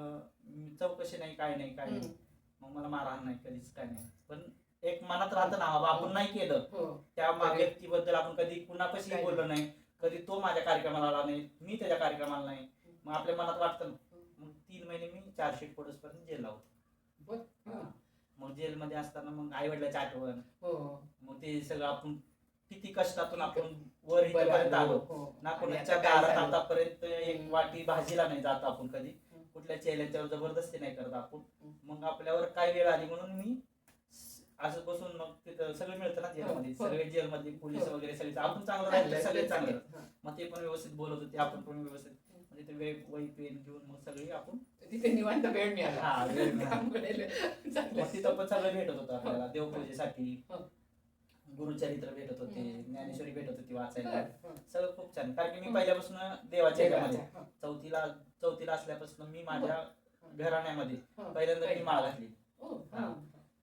चौकशी नाही, काय नाही, काय नाही. मग मला मारहाण नाही कधीच, काय नाही. पण एक मनात राहतं ना बाबा आपण नाही केलं, हो. त्या व्यक्तीबद्दल आपण कधी कुणापाशी बोललो नाही, कधी तो माझ्या कार्यक्रमाला आला नाही, मी त्याच्या कार्यक्रमाला नाही. मग आपल्या मनात वाटतं ना. मग 3 महिने मी चार्जशीट पडूसपर्यंत जेलला होतो. बरं. हा. मग जेलमध्ये असताना मग आई वडिलाची आठवण, हो. मग ते सगळं आपण किती कष्टातून आपण वर इथपर्यंत आलो हो. ना. आणि कोणाच्या आता काय दारात झालं? आतापर्यंत एक हम्म. वाटी भाजीला नाही जात आपण कधी, कुठल्या चेहऱ्याच्यावर जबरदस्ती नाही करत आपण. मग आपल्यावर काय वेळ आली म्हणून मी असं बसून मग तिथं सगळं मिळतं ना जेलमध्ये, हो. सगळे जेलमध्ये पोलीस हो. वगैरे सगळे आपण चांगलं राहिलं, सगळे चांगलं. मग ते पण व्यवस्थित बोलत होते, आपण पण व्यवस्थित. मग तिथे वही पेन घेऊन मग सगळी आपण तिथे निवांत वेळ मिळाला. हा, वेळ मिळाला. काम करायला. मग तिथं पण सगळं भेटत होतं आपल्याला, देवपूजेसाठी हो. गुरुचरित्र भेटत होते, ज्ञानेश्वरी भेटत होती वाचायला. बरं. सगळं खूप छान, कारण की मी पहिल्यापासून देवाच्या ह्याच्यामध्ये हा. चौथीला असल्यापासून मी माझ्या घराण्यामध्ये हा. पहिल्यांदा मी माळ घातली. हो. हा.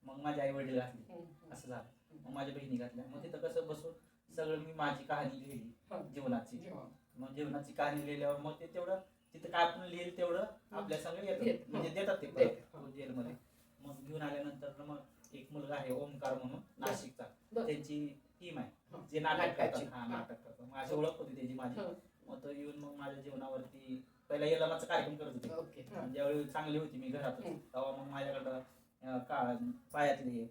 मग माझी आई वडील घातली, हं. असं झालं. मग माझ्या बहिणी घातल्या. मग तिथं कसं बसून सगळं मी माझी कहाणी लिहिली हा. जीवनाची. जेव्हा. मग जीवनाची कहाणी लिहिल्यावर मग ते तेवढं तिथं काय आपण लिहिलं तेवढं आपल्या संग येतं, येतं. म्हणजे देतात ते देतात. परत जेलमध्ये. मग घेऊन आल्यानंतर मग एक मुलगा आहे ओमकार म्हणून नाशिकचा, बरं. त्यांची टीम आहे हा. जे नाटक नाटकाची. करतात. हा, नाटक करतात. माझी ओळख होती त्याची माझी. हा. मग तो येऊन मग माझ्या जीवनावरती पहिला यलमाचा कार्यक्रम करत होते. ओके. हा. ज्यावेळी चांगली होती मी घरातच, तेव्हा मग माझ्याकडं पायातले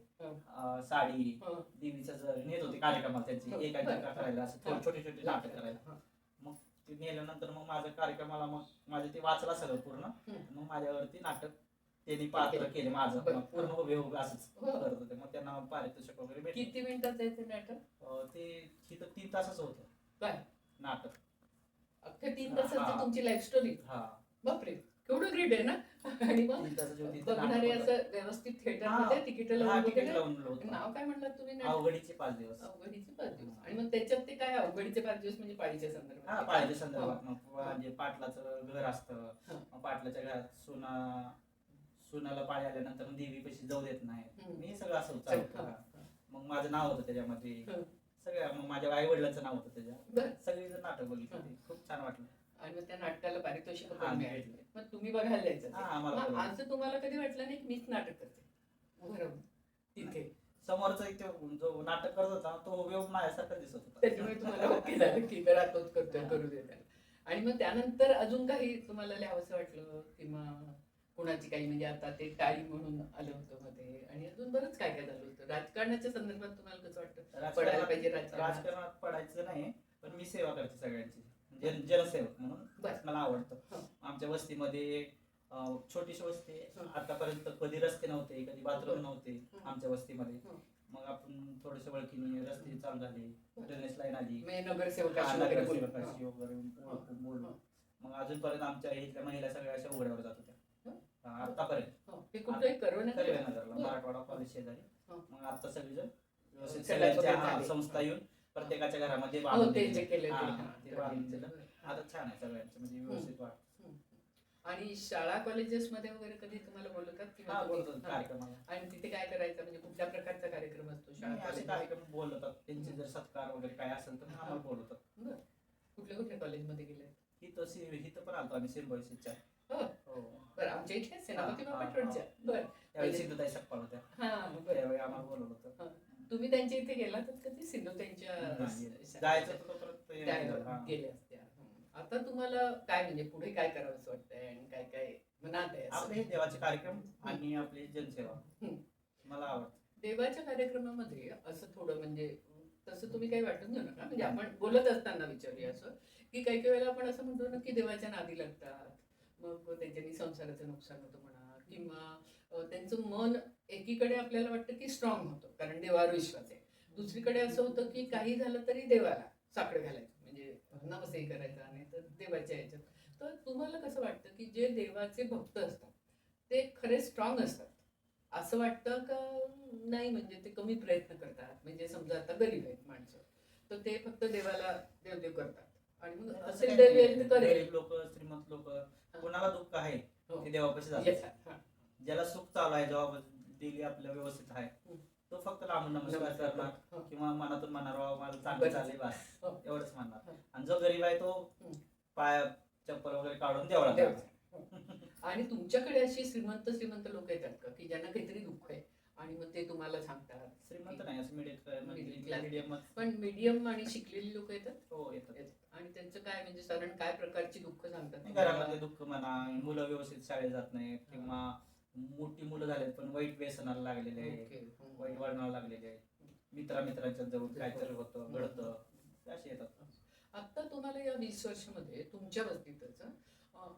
साडी, हा. देवीचं जर नेत होते कार्यक्रमात त्यांची एका करायला, असं छोटे छोटे नाटक करायला. हा. मग ते नेल्यानंतर मग माझ्या कार्यक्रमाला मग माझं ते वाचला सगळं पूर्ण. मग माझ्यावरती नाटक त्यांनी पात्र केले माझं. बरं. मग पूर्ण उभे असंच हो. करत होते. मग त्यांना पारितोषिक वगैरे भेटले. किती मिनिटाचं आहे ते नाटक? ते तिथं 3 तासाचं होतं काय नाटक. अख्ख्या 3 तासाची हा. तुमची लाईफ स्टोरी? हा, बापरे, केवढं ग्रेट आहे ना. आणि मग 3 तासाची होती. बघणारे असं व्यवस्थित थिएटरमध्ये तिकीट लावून तिकीट वगैरे? लावून होतं. नाव काय म्हणलात तुम्ही नाटक? अवघडीचे 5 दिवस. अवघडीचे 5 दिवस. आणि मग त्याच्यात ते काय अवघडीचे 5 दिवस म्हणजे पाळीच्या हा, संदर्भात? पाळीच्या संदर्भात. मग म्हणजे पाटलाचं घर असतं. मग पाटलाच्या घरात सुनाला पाळी आल्यानंतर देवीपाशी जाऊ देत नाही. मी सगळं असं चालू होतं. मग माझं नाव होतं त्याच्यामध्ये. सगळ्या मग माझ्या आई वडिलांचं नाव होतं त्याच्यात. बरं. सगळी जण नाटक बघितलं ते. खूप छान वाटलं. आणि मग त्या नाटकाला पारितोषिक हा, पण मी मिळाली. घेतलंय. मग तुम्ही बघायला जायचं हा, ते. आम्हाला मग बोलवलं. असं तुम्हाला कधी वाटलं नाही की मीच नाटक करते उभं राहून तिथे? समोरचा इथे जो नाटक करत होता तो वेळ माझ्यासारखा दिसत होता. त्याच्यामुळे तुम्हाला ओके झालं की जरा तोच करतोय, करू दे त्याला. आणि मग त्यानंतर अजून काही तुम्हाला लिहावंसं वाटलं किंवा कोणाची काही, म्हणजे आता ते टाळी म्हणून आलं होतं मध्ये, आणि अजून बरंच काय काय झालं होतं राजकारणाच्या संदर्भात. तुम्हाला कसं वाटतं पडायला पाहिजे राजकारणात? राजकारणात पडायचं नाही, पण मी सेवा करते सगळ्यांची, जनसेवक म्हणून बरं. मला आवडतं. हं. आमच्या वस्तीमध्ये छोटीशी वस्ती आहे. हं. आतापर्यंत कधी रस्ते नव्हते, कधी बाथरूम हं. नव्हते हं. आमच्या वस्तीमध्ये. हं. मग आपण थोडेसे ओळखीने रस्ते चालू झाले, ड्रेनेज लाईन आली, म्हणजे नगरसेवकाशी वगैरे बोलून. नगरसेवकाशी वगैरे ओळखून बोललो. हं. मग अजूनपर्यंत आमच्या इथल्या महिला सगळ्या अशा उघड्यावर जात होत्या. आतापर्यंत हं. ते कुठलंही करोना नगरला मराठवाडा कॉलेज शेजारी. हं. मग आता सगळेजण व्यवस्थित सगळ्या सगळ्यांच्या सोबत झाले. संस्था येऊन प्रत्येकाच्या घरामध्ये हो, बांधून ते दिले. जे केलं ते. हा, हां, ते बांधून दिलं. बरं. आता छान आहे सगळ्यांचं, म्हणजे व्यवस्थित वाट. आणि शाळा कॉलेजेस मध्ये वगैरे कधी तुम्हाला बोलवतात किंवा हा, तुम्ही- बोलतो हां. कार्यक्रमाला. आणि तिथे काय करायचं, म्हणजे कुठल्या प्रकारचा कार्यक्रम असतो शाळा नाही, असे कॉलेज? कार्यक्रम बोलवतात, त्यांचे जर सत्कार वगैरे काय असेल तर आम्हाला बोलवतात. बरं. कुठल्या कुठल्या कॉलेजमध्ये गेले? इथं पण आलतो आम्ही सिम्बॉयसीच्या. हो. हो. बरं, आमच्या इथे सेनापती हा, बापट हा, रोडच्या. बरं. त्यावेळी म्हणजे- सिद्धताई सकपाळ होत्या, हा, बरं. त्यावेळी आम्हाला बोलवलं होतं. तुम्ही त्यांच्या इथे गेलात कधी? सिंधू त्यांच्या नाही, शाळेत? जायचं होतं परत ते- त्या हा. गेल्या असत्या. आता तुम्हाला काय, म्हणजे पुढे काय करावं असं वाटतंय आणि काय काय मनात आहे असं? आपले हे देवाचे कार्यक्रम आणि आपली जनसेवा हं. मला आवडतं. देवाच्या कार्यक्रमामध्ये असं थोडं, म्हणजे तसं तुम्ही काही वाटून घेऊ नका, म्हणजे आपण बोलत असताना विचारूया असं, की काही काही वेळेला आपण असं म्हणतो ना की देवाच्या नादी लागतात, मग त्यांच्यानी संसाराचं नुकसान होतं म्हणा, किंवा त्यांचं मन एकीकडे आपल्याला वाटतं की स्ट्रॉंग होतं कारण देवावर विश्वास आहे, दुसरीकडे असं होतं की काही झालं तरी देवाला साकडं घालायचं, म्हणजे नवसही करायचा नाही तर देवाच्या ह्याच्यात. तर तुम्हाला कसं वाटतं की जे देवाचे भक्त असतात ते खरे स्ट्रॉंग असतात असं वाटतं का नाही, म्हणजे ते कमी प्रयत्न करतात, म्हणजे समजा आता गरीब आहेत माणसं तर ते फक्त देवाला देवदेव करतात आणि मग असेल देव येईल तर करेल. गरीब लोक, श्रीमंत लोक, कोणाला दुःख आहे हो. ते देवापाशी Yes, जातात. हां. ज्याला सुख चालू आहे, जॉब डेली आपलं व्यवस्थित आहे, तो फक्त लांबून नमस्कार करणार हो. किंवा मनातून म्हणणार बाबा मला चांगलं बरं. चाललंय बस, हो. एवढंच म्हणणार. हो. आणि जो गरीब आहे तो हं. पाय चप्पल वगैरे काढून देवळात देव. जाणार. आणि तुमच्याकडे अशी श्रीमंत लोक येतात का की ज्यांना काहीतरी दुःख आहे आणि मग ते तुम्हाला सांगतात? श्रीमंत नाही, असं Middle class. मीडियम. पण मीडियम आणि शिकलेली लोक येतात. हो, येतात. आणि त्यांचं काय, म्हणजे साधारण काय प्रकारची दुःख सांगतात? घरामध्ये दुःख म्हणा, मुलं व्यवस्थित शाळेत जात नाहीत, किंवा मोठी मुलं झालेत पण वाईट व्यसनाला लागलेले आहे, ओके. वाईट वळणाला लागलेले आहे, मित्रांच्या जवळ काहीतरी होतं घडतं, असे येतात. आता तुम्हाला या 20 वर्षामध्ये तुमच्या वस्तीतच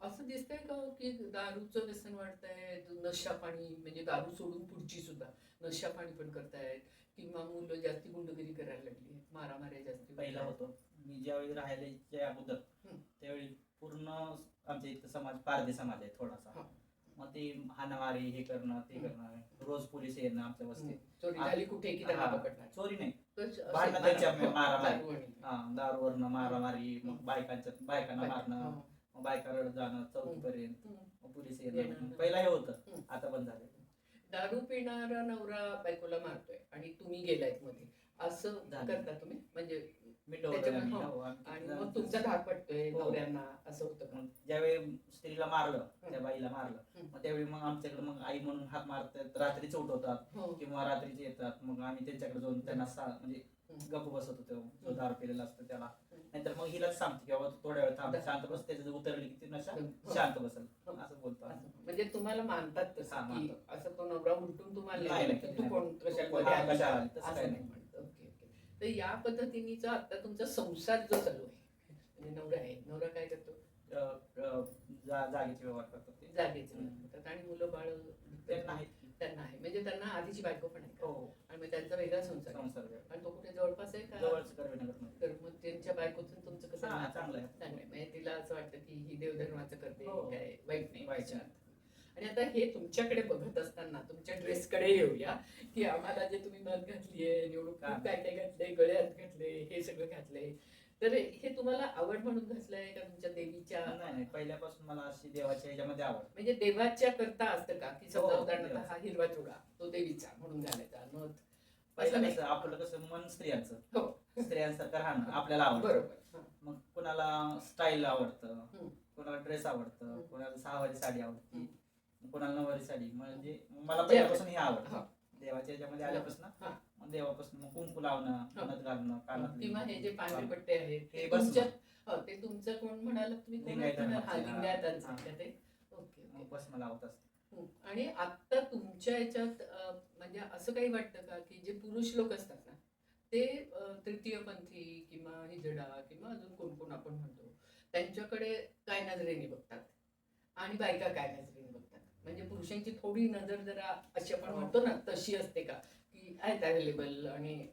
असं दिसतंय का की दारूचं व्यसन वाढतंय, नशा पाणी, म्हणजे दारू सोडून पुढची सुद्धा नशा पाणी पण करतायत, किंवा मुलं जास्ती गुंडगिरी करायला लागली, मारामाऱ्या जास्ती पहिला होतं, मी ज्यावेळी राहायच्या अगोदर हं. त्यावेळी पूर्ण आमच्या इथं समाज पारधी समाज आहे थोडासा. हा. मग ते हाणामारी हे करणं ते करणं, रोज पोलीस येणं आमच्या वस्तीत. चोरी झाली कुठे की त्यांना हा, पकडणार? चोरी नाही, तर असं भांडणं त्यांच्या मारा- मारामारी. दारू आणि- हा, दारूवरनं मारामारी, मग बायकांना मारणं, हो. मग बायका रडत जाणं चौकीपर्यंत, हं. मग पोलीस येणं. येणं. पहिला हे होतं, हं. आता बंद झालं. दारू पिणारा नवरा बायकोला मारतोय आणि तुम्ही गेलायत मध्ये, असं झालं. करता तुम्ही? म्हणजे मिटवलं त्याच्यामुळे- आम्ही, हो. हो, आम्ही आणि किती मग जण- तुमचा धाक पडतोय हो. नवऱ्यांना, असं होतं का? मग ज्यावेळी स्त्रीला मारलं, त्या हं. बाईला मारलं, हं. मग त्यावेळी मग आमच्याकडे मग आई म्हणून हात मारतात, रात्रीच उठवतात हो. किंवा रात्रीचे येतात, मग आम्ही त्यांच्याकडे जाऊन त्यांना म्हणजे गप्प बसत होतो, जो दारू पिलेला असतो त्याला. नाहीतर मग हिलाच सांगते की बाबा तू थोड्या वेळ थांब, शांत बस, त्याचं जर उतरली की ती नशा हो. शांत बसेल, हो. असं बोलतो आम्ही. असं. म्हणजे तुम्हाला मानतात तसं हा, की मानतात. असं तो नवरा उलटून तुम्हाला नाही, नाही नाही, म्हणत, तू नाही. कोण कशाला हा, मध्ये आली? कशाला आली? तसं असं काही नाही नाही. म्हणत. Okay okay. तर या पद्धतीनेचा आता तुमचा संसार जो चालू आहे, म्हणजे नवरा आहे, नवरा काय करतो? जागेचे व्यवहार करतात ते. जागेचे म्हणतात. आणि मुलं बाळ त्यांना आहेत. त्यांना आहे, म्हणजे त्यांना आधीची बायको पण आहे का? हो, आणि मग त्यांचा वेगळा संसार आहे. संसार व्यवहार. आणि तो कुठे जवळपास आहे का? जवळच कर्वेनगरमध्ये. तर मग त्यांच्या बायकोचं तुमचं कसं हा, नातं? चांगलं आहे. चांगलं आहे. म्हणजे तिला असं वाटतं की ही देवधर्माचं करते, हो. काय वाईट नाही वाईट त्याच्यात. आणि आता हे तुमच्याकडे बघत असताना तुमच्या ड्रेसकडे येऊया, की आम्हाला जे तुम्ही नथ घातलीये, निवडून हा. काय काय घातलंय, गळ्यात घातले, हे सगळं घातलंय, तर हे तुम्हाला आवड म्हणून घातलंय का तुमच्या देवीच्या, नाही नाही, पहिल्यापासून मला अशी देवाच्या ह्याच्यामध्ये आवड. म्हणजे देवाच्या करता असतं का की समजा हो, उदाहरणार्थ देवाचं. हा हिरवा चुडा तो देवीचा म्हणून घालायचा, नथ पहिलं असं नाही? कसं आपलं कसं मन स्त्रियांचं, हो. स्त्रियांसारखं राहणं आपल्याला आवडतं. बरोबर. मग कोणाला स्टाईल आवडतं, हम्म. कोणाला ड्रेस आवडतं, हम्म. कोणाला सहावारी साडी आवडते, हम्म. कोणाला नऊवारी साडी. म्हणजे मला जे पहिल्यापासून हे हा. आवडतं. देवाच्या याच्यामध्ये आल्यापासून हा. मग देवापासून मग कुंकू लावणं, कानात घालणं, कानात किंवा हे जे पांढरे पट्टे आहेत हे ते बस तुमच्या ते तुमचं कोण म्हणाल तुम्ही? लिंगायत धर्माचे. लिंगायतांचं हा. का ते? ओके मग ओके. बस मला आवडत असते. आणि आता तुमच्या याच्यात म्हणजे असं काही वाटतं का की जे पुरुष लोक असतात ना ते तृतीयपंथी किंवा हिजडा किंवा अजून कोण कोण आपण म्हणतो त्यांच्याकडे काय नजरेने बघतात आणि बायका काय नजरेने बघतात? म्हणजे पुरुषांची थोडी नजर जरा अशी आपण म्हणतो ना तशी असते का की आहेत अवेलेबल आणि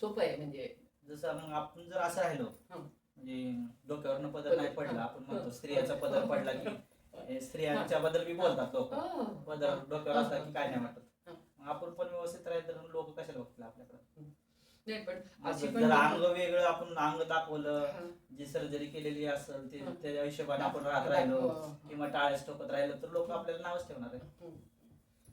सोपं आहे म्हणजे? जसं मग आपण जर असं राहिलो हं. म्हणजे डोक्यावरनं पदर नाही पडला, आपण म्हणतो स्त्रियाचा पदर पडला की स्त्रियांच्या बद्दल बी बोलतात लोक. पदर डोक्यावर असला की काय नाही वाटत. मग आपण पण व्यवस्थित राहिलं तर लोक कशाला बघतील आपल्याकडे? नाही पण मग अशी जर पण अंग वेगळं आपण अंग दाखवलं, हं. जी सर्जरी केलेली असेल ते हं. त्या हिशोबाने आपण राहत राहिलो हं. किंवा टाळ्याच ठोकत राहिलो तर लोक आपल्याला नावच ठेवणार आहे.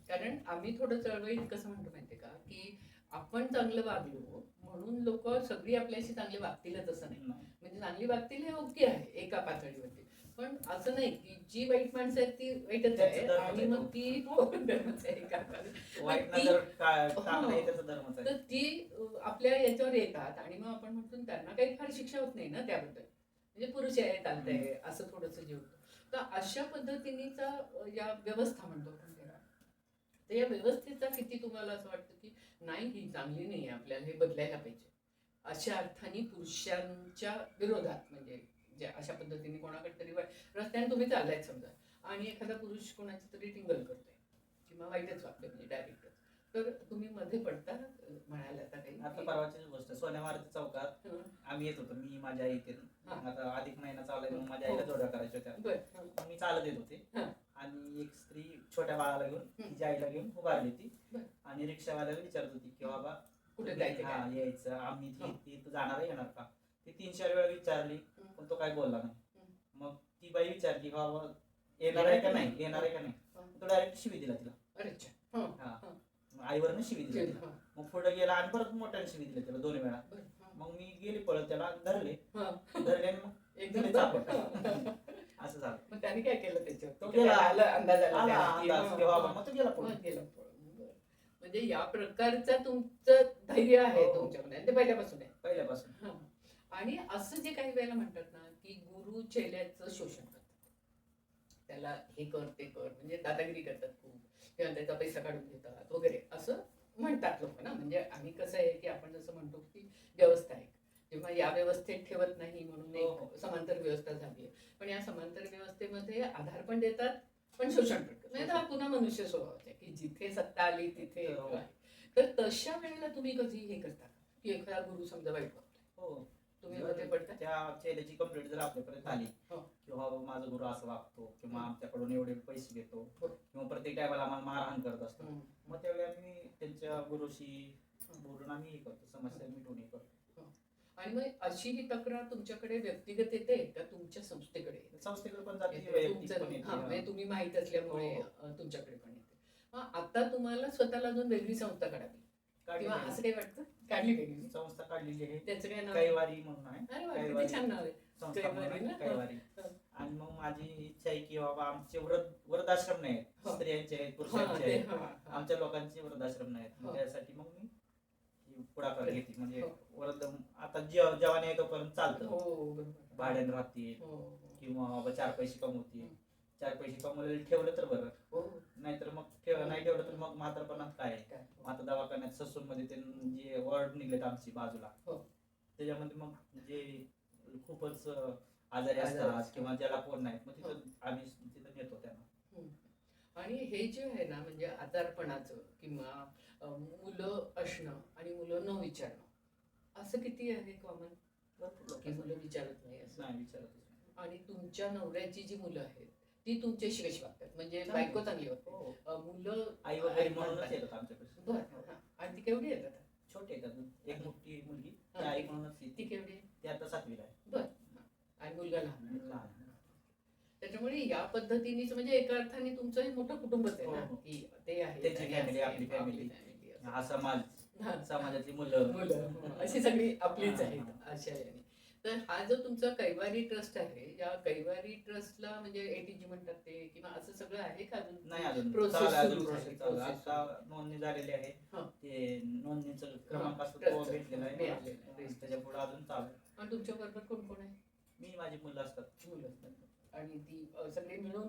कारण आम्ही थोडं चळवळीत कसं म्हणतो माहितीये का की आपण चांगलं वागलो म्हणून लोक सगळी आपल्याशी चांगले वागतीलच असं नाही. म्हणजे चांगली वागतील हे ओके आहे एका पातळीवरती, पण असं नाही की जी वाईट माणसं आहेत ती वाईटच आहे आणि मग ती धर्मच आहे एका वाईट ती- नजर टाकणं हे त्याचा धर्मच आहे. तर ती आपल्या याच्यावर येतात आणि मग आपण म्हणतो त्यांना काही फार शिक्षा होत नाही ना त्याबद्दल, म्हणजे पुरुष आहे चालतंय असं थोडंसं जे होतं. तर अशा पद्धतीनेचा या व्यवस्था म्हणतो आपण त्याला, तर या व्यवस्थेचा किती तुम्हाला असं वाटतं की नाही ही चांगली नाही आहे आपल्याला हे बदलायला पाहिजे अशा अर्थाने पुरुषांच्या विरोधात? म्हणजे जे अशा पद्धतीने कोणाकडे तरी रस्त्याने तुम्ही चाललाय समजा आणि एखादा पुरुष कोणाची तरी टिंगल करतोय किंवा वाईटच वागतोय म्हणजे डायरेक्ट, तर तुम्ही मध्ये पडता म्हणायला आता काही? आता परवाचीच गोष्ट, सोन्या मारुती चौकात आम्ही येत होतो, मी माझ्या आई येते. आता अधिक महिना चालू आहे, माझ्या आईला जोड्या करायच्या होत्या. मग मी चालत येत होते आणि एक स्त्री छोट्या बाळाला घेऊन तिच्या आईला घेऊन उभारली होती आणि रिक्षावाल्याला विचारत होती की बाबा कुठे जायचं? हा यायचं, आम्ही इथं जाणार आहे, येणार का? ती 3-4 वेळा विचारली पण तो काही बोलला नाही. मग ती बाई विचारली बाबा येणार आहे का नाही, येणार आहे का नाही? तो डायरेक्ट शिवी दिला तिला. हा, आईवरनं शिवी दिली तिला. मग पुढे गेला आणि परत मोठ्याने शिवी दिली त्याला 2 वेळा. मग मी गेली पळत त्याला धरले आणि मग एकदम असं झालं. मग त्याने काय केलं त्याच्यावर? तो गेला, अंदाज आला अंदाज की बाबा मग तो गेला पळून. म्हणजे या प्रकारचं तुमचं धैर्य आहे तुमच्यामध्ये आणि ते पहिल्यापासून आहे? पहिल्यापासून. आणि असं जे काही वेळेला म्हणतात ना की गुरु चेल्याचं शोषण करतात, त्याला हे कर ते कर म्हणजे दादागिरी करतात खूप किंवा त्याचा पैसा काढून घेतात वगैरे असं म्हणतात लोक ना. म्हणजे आणि कसं आहे की आपण जसं म्हणतो की व्यवस्था आहे जेव्हा या व्यवस्थेत ठेवत नाही म्हणून एक समांतर व्यवस्था झाली आहे, पण या समांतर व्यवस्थेमध्ये आधार पण देतात पण शोषण पण करतात. नाही तर हा पुन्हा मनुष्य स्वभाव आहे की जिथे सत्ता आली तिथे तर तशा वेळेला तुम्ही कधी हे करता की एखादा गुरु समजा वाईट वागतोय, तुम्ही मध्ये पडता? त्या चेल्याची कंप्लेंट जर आपल्यापर्यंत आली किंवा माझा गुरु असं वागतो किंवा आमच्याकडून एवढे पैसे घेतो किंवा प्रत्येक टायमाला आम्हाला मारहाण करत असतो, मग त्यावेळी आम्ही त्यांच्या गुरुशी बोलून आम्ही हे करतो, समस्या मिटवून हे करतो. आणि मग अशी ही तक्रार तुमच्याकडे व्यक्तिगत येते का तुमच्या संस्थेकडे? संस्थेकडे पण जाते, वैयक्तिक पण येते. म्हणजे तुम्ही माहित असल्यामुळे तुमच्याकडे पण येते. मग आता तुम्हाला स्वतःला अजून वेगळी संस्था काढावी किंवा असं काही वाटतं? काढली वेगळी संस्था काढलेली आहे, त्याचं काय नाव? कैवारी म्हणून आहे. अरे वा, किती छान नाव आहे. कैवारी. आणि मग माझी इच्छा आहे की बाबा आमचे वृद्धाश्रम नाही आहेत, स्त्रियांचे आहेत, पुरुषांचे आहेत, आमच्या लोकांचे वृद्धाश्रम नाही आहेत. मग त्यासाठी मग मी पुढाकार घेते. म्हणजे वृद्ध आता जवानी आहे तोपर्यंत चालतं, भाड्याने राहतील किंवा बाबा 4 पैसे कमवतील. 4 पैसे कमवलेले ठेवलं तर बरं, नाहीतर मग नाही ठेवलं तर मग म्हातारपणात काय आता दवाखान्यात ससून मध्ये ते जे वॉर्ड निघलेत आमची बाजूला त्याच्यामध्ये मग जे खूपच आजारी असतात किंवा ज्याला कोण नाहीत मग तिथं आम्ही तिथं नेतो त्यांना. आणि हे जे आहे ना म्हणजे आजारपणाचं किंवा मुलं असणं आणि मुलं न विचारणं असं किती आहे कॉमन? की मुलं विचारत नाही असं नाही विचारत. आणि तुमच्या नवऱ्याची जी मुलं आहेत ती तुमच्याशी कशी वागतात? म्हणजे बायको चांगली वागते, मुलं आई वगैरे म्हणूनच येतात आमच्याकडे. बरं. आणि ती केवढी येतात? छोटे येतात. एक मोठी मुलगी ती आई म्हणूनच ती केवढी? ती आता 7वीला आहे. बरं. आणि मुलगा लहान. लहान. त्याच्यामुळे या पद्धतीनेच म्हणजे एका अर्थाने तुमचं हे मोठं कुटुंबच आहे ना की ते आहे त्याची फॅमिली, आपली फॅमिली, हा समाज हा. समाजातली मुलं अशी सगळी आपलीच हा, आहेत हा. अशा याने. तर हा जो तुमचा कैवारी ट्रस्ट आहे, या कैवारी ट्रस्टला म्हणजे एटीजी म्हणतात ते किंवा असं सगळं आहे का अजून? नाही अजून Process चालू आहे, सुरू अजून झाली, प्रोसेस चालू आहे. process आता सुरू. नोंदणी झालेली आहे. हा. ते नोंदणीचं क्रमांक असतो ट्रस्ट तो भेटलेला आहे मला. मिळालेला आहे. त्याच्या पुढे अजून चालू आहे. आणि तुमच्या बरोबर कोण कोण आहे? मी माझी मुलं असतात. मुलं असतात. आणि ती सगळे मिळून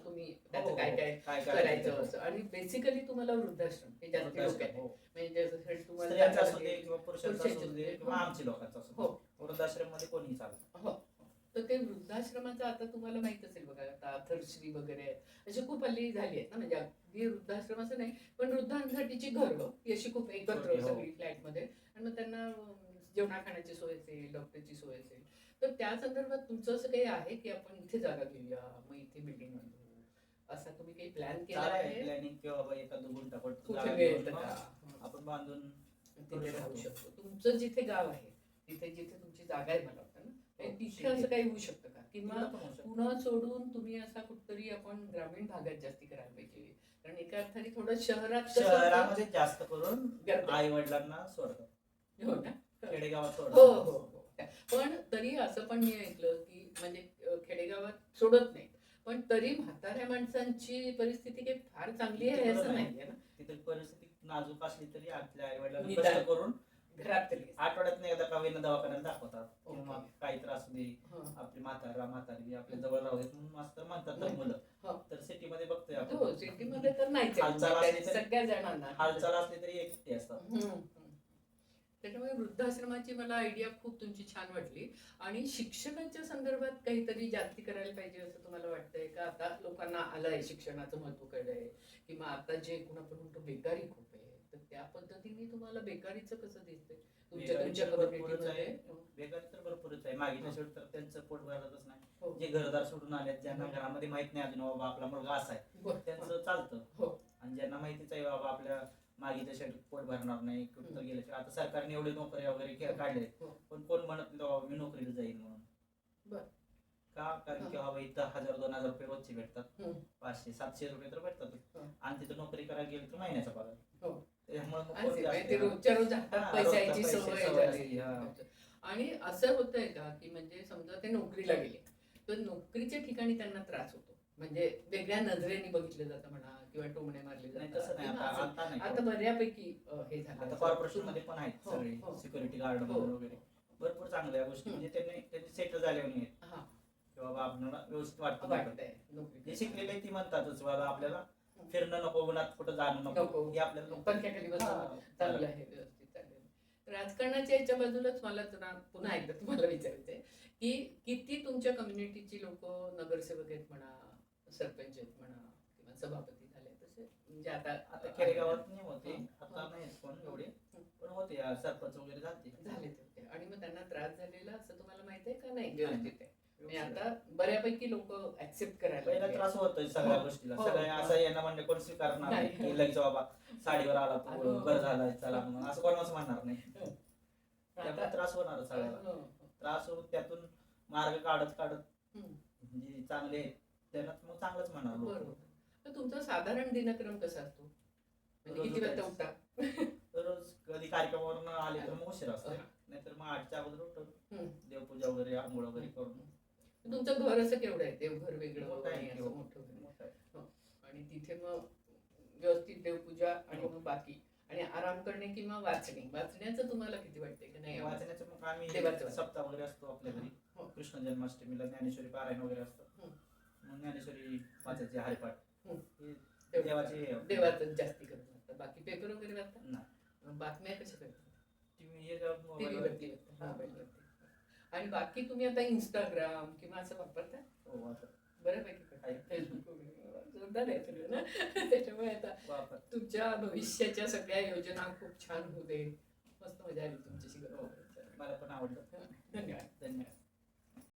तुम्ही हो, त्याचं हो. काय काय काय करायचं असं. आणि बेसिकली तुम्हाला वृद्धाश्रम हे जास्त लोक आहेत. हो. म्हणजे जसं तुम्हाला स्त्रियांचा असू जागा दे लागेल. किंवा पुरुषांचा पुरुषांचे असू दे असू दे. किंवा आमची लोकांचा असू हो. दे, वृद्धाश्रम मध्ये कोणीही चालतं. हो. तर ते वृद्धाश्रमाचं आता तुम्हाला माहित असेल बघा, आता अथर्श्री वगैरे आहेत अशी खूप हल्ली झाली आहेत ना, म्हणजे अगदी वृद्धाश्रम असं नाही पण वृद्धांसाठीची घरं ही अशी खूप एकत्र छोटी, हो. सगळी फ्लॅटमध्ये. आणि मग त्यांना जेवणा खाण्याची सोय असेल, डॉक्टरची सोय असेल. तर त्या संदर्भात तुमचं असं काही आहे की आपण इथे जागा घेऊया, मग इथे बिल्डिंग बांधू, असा तुम्ही काही प्लॅन केला चालू आहे आहे? प्लॅनिंग किंवा बाबा एखादं गुंठापट कुठे जागा मिळेल घेऊन का? आपण बांधून तिथे राहू शकतो. तुमचं जिथे गाव आहे तिथे जिथे तुमची जागा आहे मला वाटतं ना, हो, तिथे शेती. असं काही होऊ शकतं का? किंवा तिथं पण होऊ शकतं. पुणे सोडून तुम्ही असा कुठतरी आपण ग्रामीण भागात जास्ती करायला पाहिजे. कारण एका अर्थाने थोडं शहरात कसं होतं? शहरामध्ये जास्त करून गर्दी. आई वडिलांना सोडतात, हो ना? खेडेगावात हो सोडतात. हो हो. पण तरी असं पण मी ऐकलं की म्हणजे खेडेगावात सोडत नाही, पण तरी म्हाताऱ्या माणसांची परिस्थिती काही फार चांगली आहे तिथं असं नाही. नाहीये ना. तिथे परिस्थिती नाजूक असली तरी आपल्या आई वडिलांना निदान. कष्ट करून घरात तरी. आठवड्यात एकदा का होईना दवाखान्यात दाखवतात ओके. किंवा काही त्रास असू दे, हं. आपली म्हातारी आपल्या जवळ राहू देत म्हणून मास्तर म्हणतात तर मुलं. हो. तर सिटीमध्ये बघतोय हो, आपण सिटीमध्ये तर नाहीच आहे. हालचाल म्हणजे असली तरी- सगळ्या जणांना हालचाल असली तरी एकटे असतात. हम्म. त्याच्यामुळे वृद्धाश्रमाची मला आयडिया खूप तुमची छान वाटली. आणि शिक्षणाच्या संदर्भात काहीतरी जास्ती करायला पाहिजे असं तुम्हाला वाटतंय का? आता लोकांना आलंय शिक्षणाचं महत्व कळलंय, किंवा आता जे कोण आपण म्हणतो बेकारी खूप आहे, तर त्या पद्धतीने तुम्हाला बेकारीचं कसं दिसतंय तुमच्या बेकारी तुमच्या तर भरपूरच community आहे. मध्ये? बेकारी तर भरपूरच आहे. मागीच्या शेवट तर त्यांचं पोट भरतच नाही. हो. जे घरदार सोडून आले, ज्यांना घरामध्ये माहित नाही अजून बाबा आपला मुलगा असा आहे, बरं. त्यांचं चालतं. हो. आणि ज्यांना माहितीच आहे बाबा आपल्या मागीच्या शेवट पोट भरणार नाही, कुठं गेल्याशिवाय. आता सरकारने एवढे नोकऱ्या वगैरे काढले, हो. पण कोण म्हणत नाही बाबा मी नोकरीला जाईल म्हणून. बरं. का? कारण की बाबा इथं 1000-2000 रुपये रोजचे भेटतात, हम्म. 500-700 रुपये तर भेटतात. हो. आणि तिथं नोकरी करायला गेलं तर महिन्याचा पगार. हो. त्यामुळे मग असे कोण म्हणजे जास्त- ते रोजच्या रोज हातात हा, पैशाची रोजच्या पैशाची सवय सवय झाली. असते, हा. आणि असं होतंय का की म्हणजे समजा ते नोकरीला गेले तर नोकरीच्या ठिकाणी त्यांना त्रास होतो, म्हणजे वेगळ्या नजरेने बघितलं जातं म्हणा, किंवा टोमणे मारले नाही जातात तसं नाही. किंवा आता असं. आता नाही. आता बऱ्यापैकी हे झालं. आता कॉर्पोरेशन मध्ये पण आहेत हो, सगळे हो. सिक्युरिटी गार्ड हो. वगैरे भरपूर चांगल्या गोष्टी. हम्म. म्हणजे त्यांनी सेटल झाले नाही हा, की बाबा आपल्याला व्यवस्थित वाटतं नाही. वाटतंय नोकरी. जे शिकलेले ती म्हणतातच बाबा आपल्याला फिरणं नको, उन्हात कुठं जाणं नको. नको, हे आपल्याला नको. पंख्याखाली बसून हा. चांगलं आहे, व्यवस्थित चांगलं आहे. राजकारणाच्या याच्या बाजूलाच मला जरा पुन्हा एकदा तुम्हाला विचारायचंय की किती तुमच्या कम्युनिटीची लोक नगरसेवक आहेत म्हणा, सरपंच आहेत म्हणा, किंवा सभापती झाले तसे, म्हणजे आता खेडेगावात नाही होते, हा. आता नाही कोण एवढे, पण होते सरपंच वगैरे झाले. झाले होते. आणि मग त्यांना त्रास झालेला असं तुम्हाला माहिती आहे का? नाही, व्यवस्थित आहे. म्हणजे व्यवस्थित. आता बऱ्यापैकी लोक ऍक्सेप्ट करायला पहिला लागले. त्रास होतोय सगळ्या हो. गोष्टीला. हो. सगळ्या असं यांना म्हणणे कोण स्वीकारणार नाही नाही. की लगेच बाबा साडीवर आला हो. तू बरं झालाय चला म्हणून असं कोणाच म्हणणार नाही. हो. त्यामुळे त्रास होणार सगळ्याला. हो, हो. त्रास होऊन त्यातून मार्ग काढत काढत हम्म. जे चांगले आहेत त्यांना मग चांगलंच म्हणणार लोक. बरोबर. तर तुमचा साधारण दिनक्रम कसा असतो? म्हणजे रोज किती वाजता उठायचं. उठता? रोज कधी कार्यक्रमावरून आले तर मग उशीर असतो, नाहीतर मग 8च्या अगोदर उठतो. हम्म. देवपूजा वगैरे आंघोळ वगैरे करून. तुमचं घर असं केवढं आहे? देवघर वेगळं मोठं आहे आणि की असं हो. मोठं घर. मोठं आहे. आणि तिथे मग व्यवस्थित देवपूजा आणि हो. मग बाकी आणि आराम करणे किंवा वाचणे. वाचण्याचं तुम्हाला किती वाटतंय की नाही? वाचण्याचं मग आम्ही देवाचं. सप्ताह वगैरे असतो आपल्या घरी. हो. कृष्ण जन्माष्टमीला ज्ञानेश्वरी पारायण वगैरे असतं. हम्म. मग ज्ञानेश्वरी वाचायचे हरिपाठ. हम्म. हे देवाचे देवाचं जास्ती करत असतं. बाकी पेपर वगैरे वाचता? नाही. बातम्या कशा करता? टीव्ही हे जेव्हा टीव्ही मोबाईलवरती- वरती बघता. मोबाईलवरती. आणि बाकी तुम्ही आता इंस्टाग्राम किंवा असं वापरता? हो, वापर. बऱ्यापैकी करता. आहे. फेसबुक वगैरे जोरदार आहे सगळं ना. त्याच्यामुळे आता वापर. तुमच्या भविष्याच्या सगळ्या योजना खूप छान होऊ दे. मस्त मजा आली तुमच्याशी गप्पा मारून. मला पण आवडलं.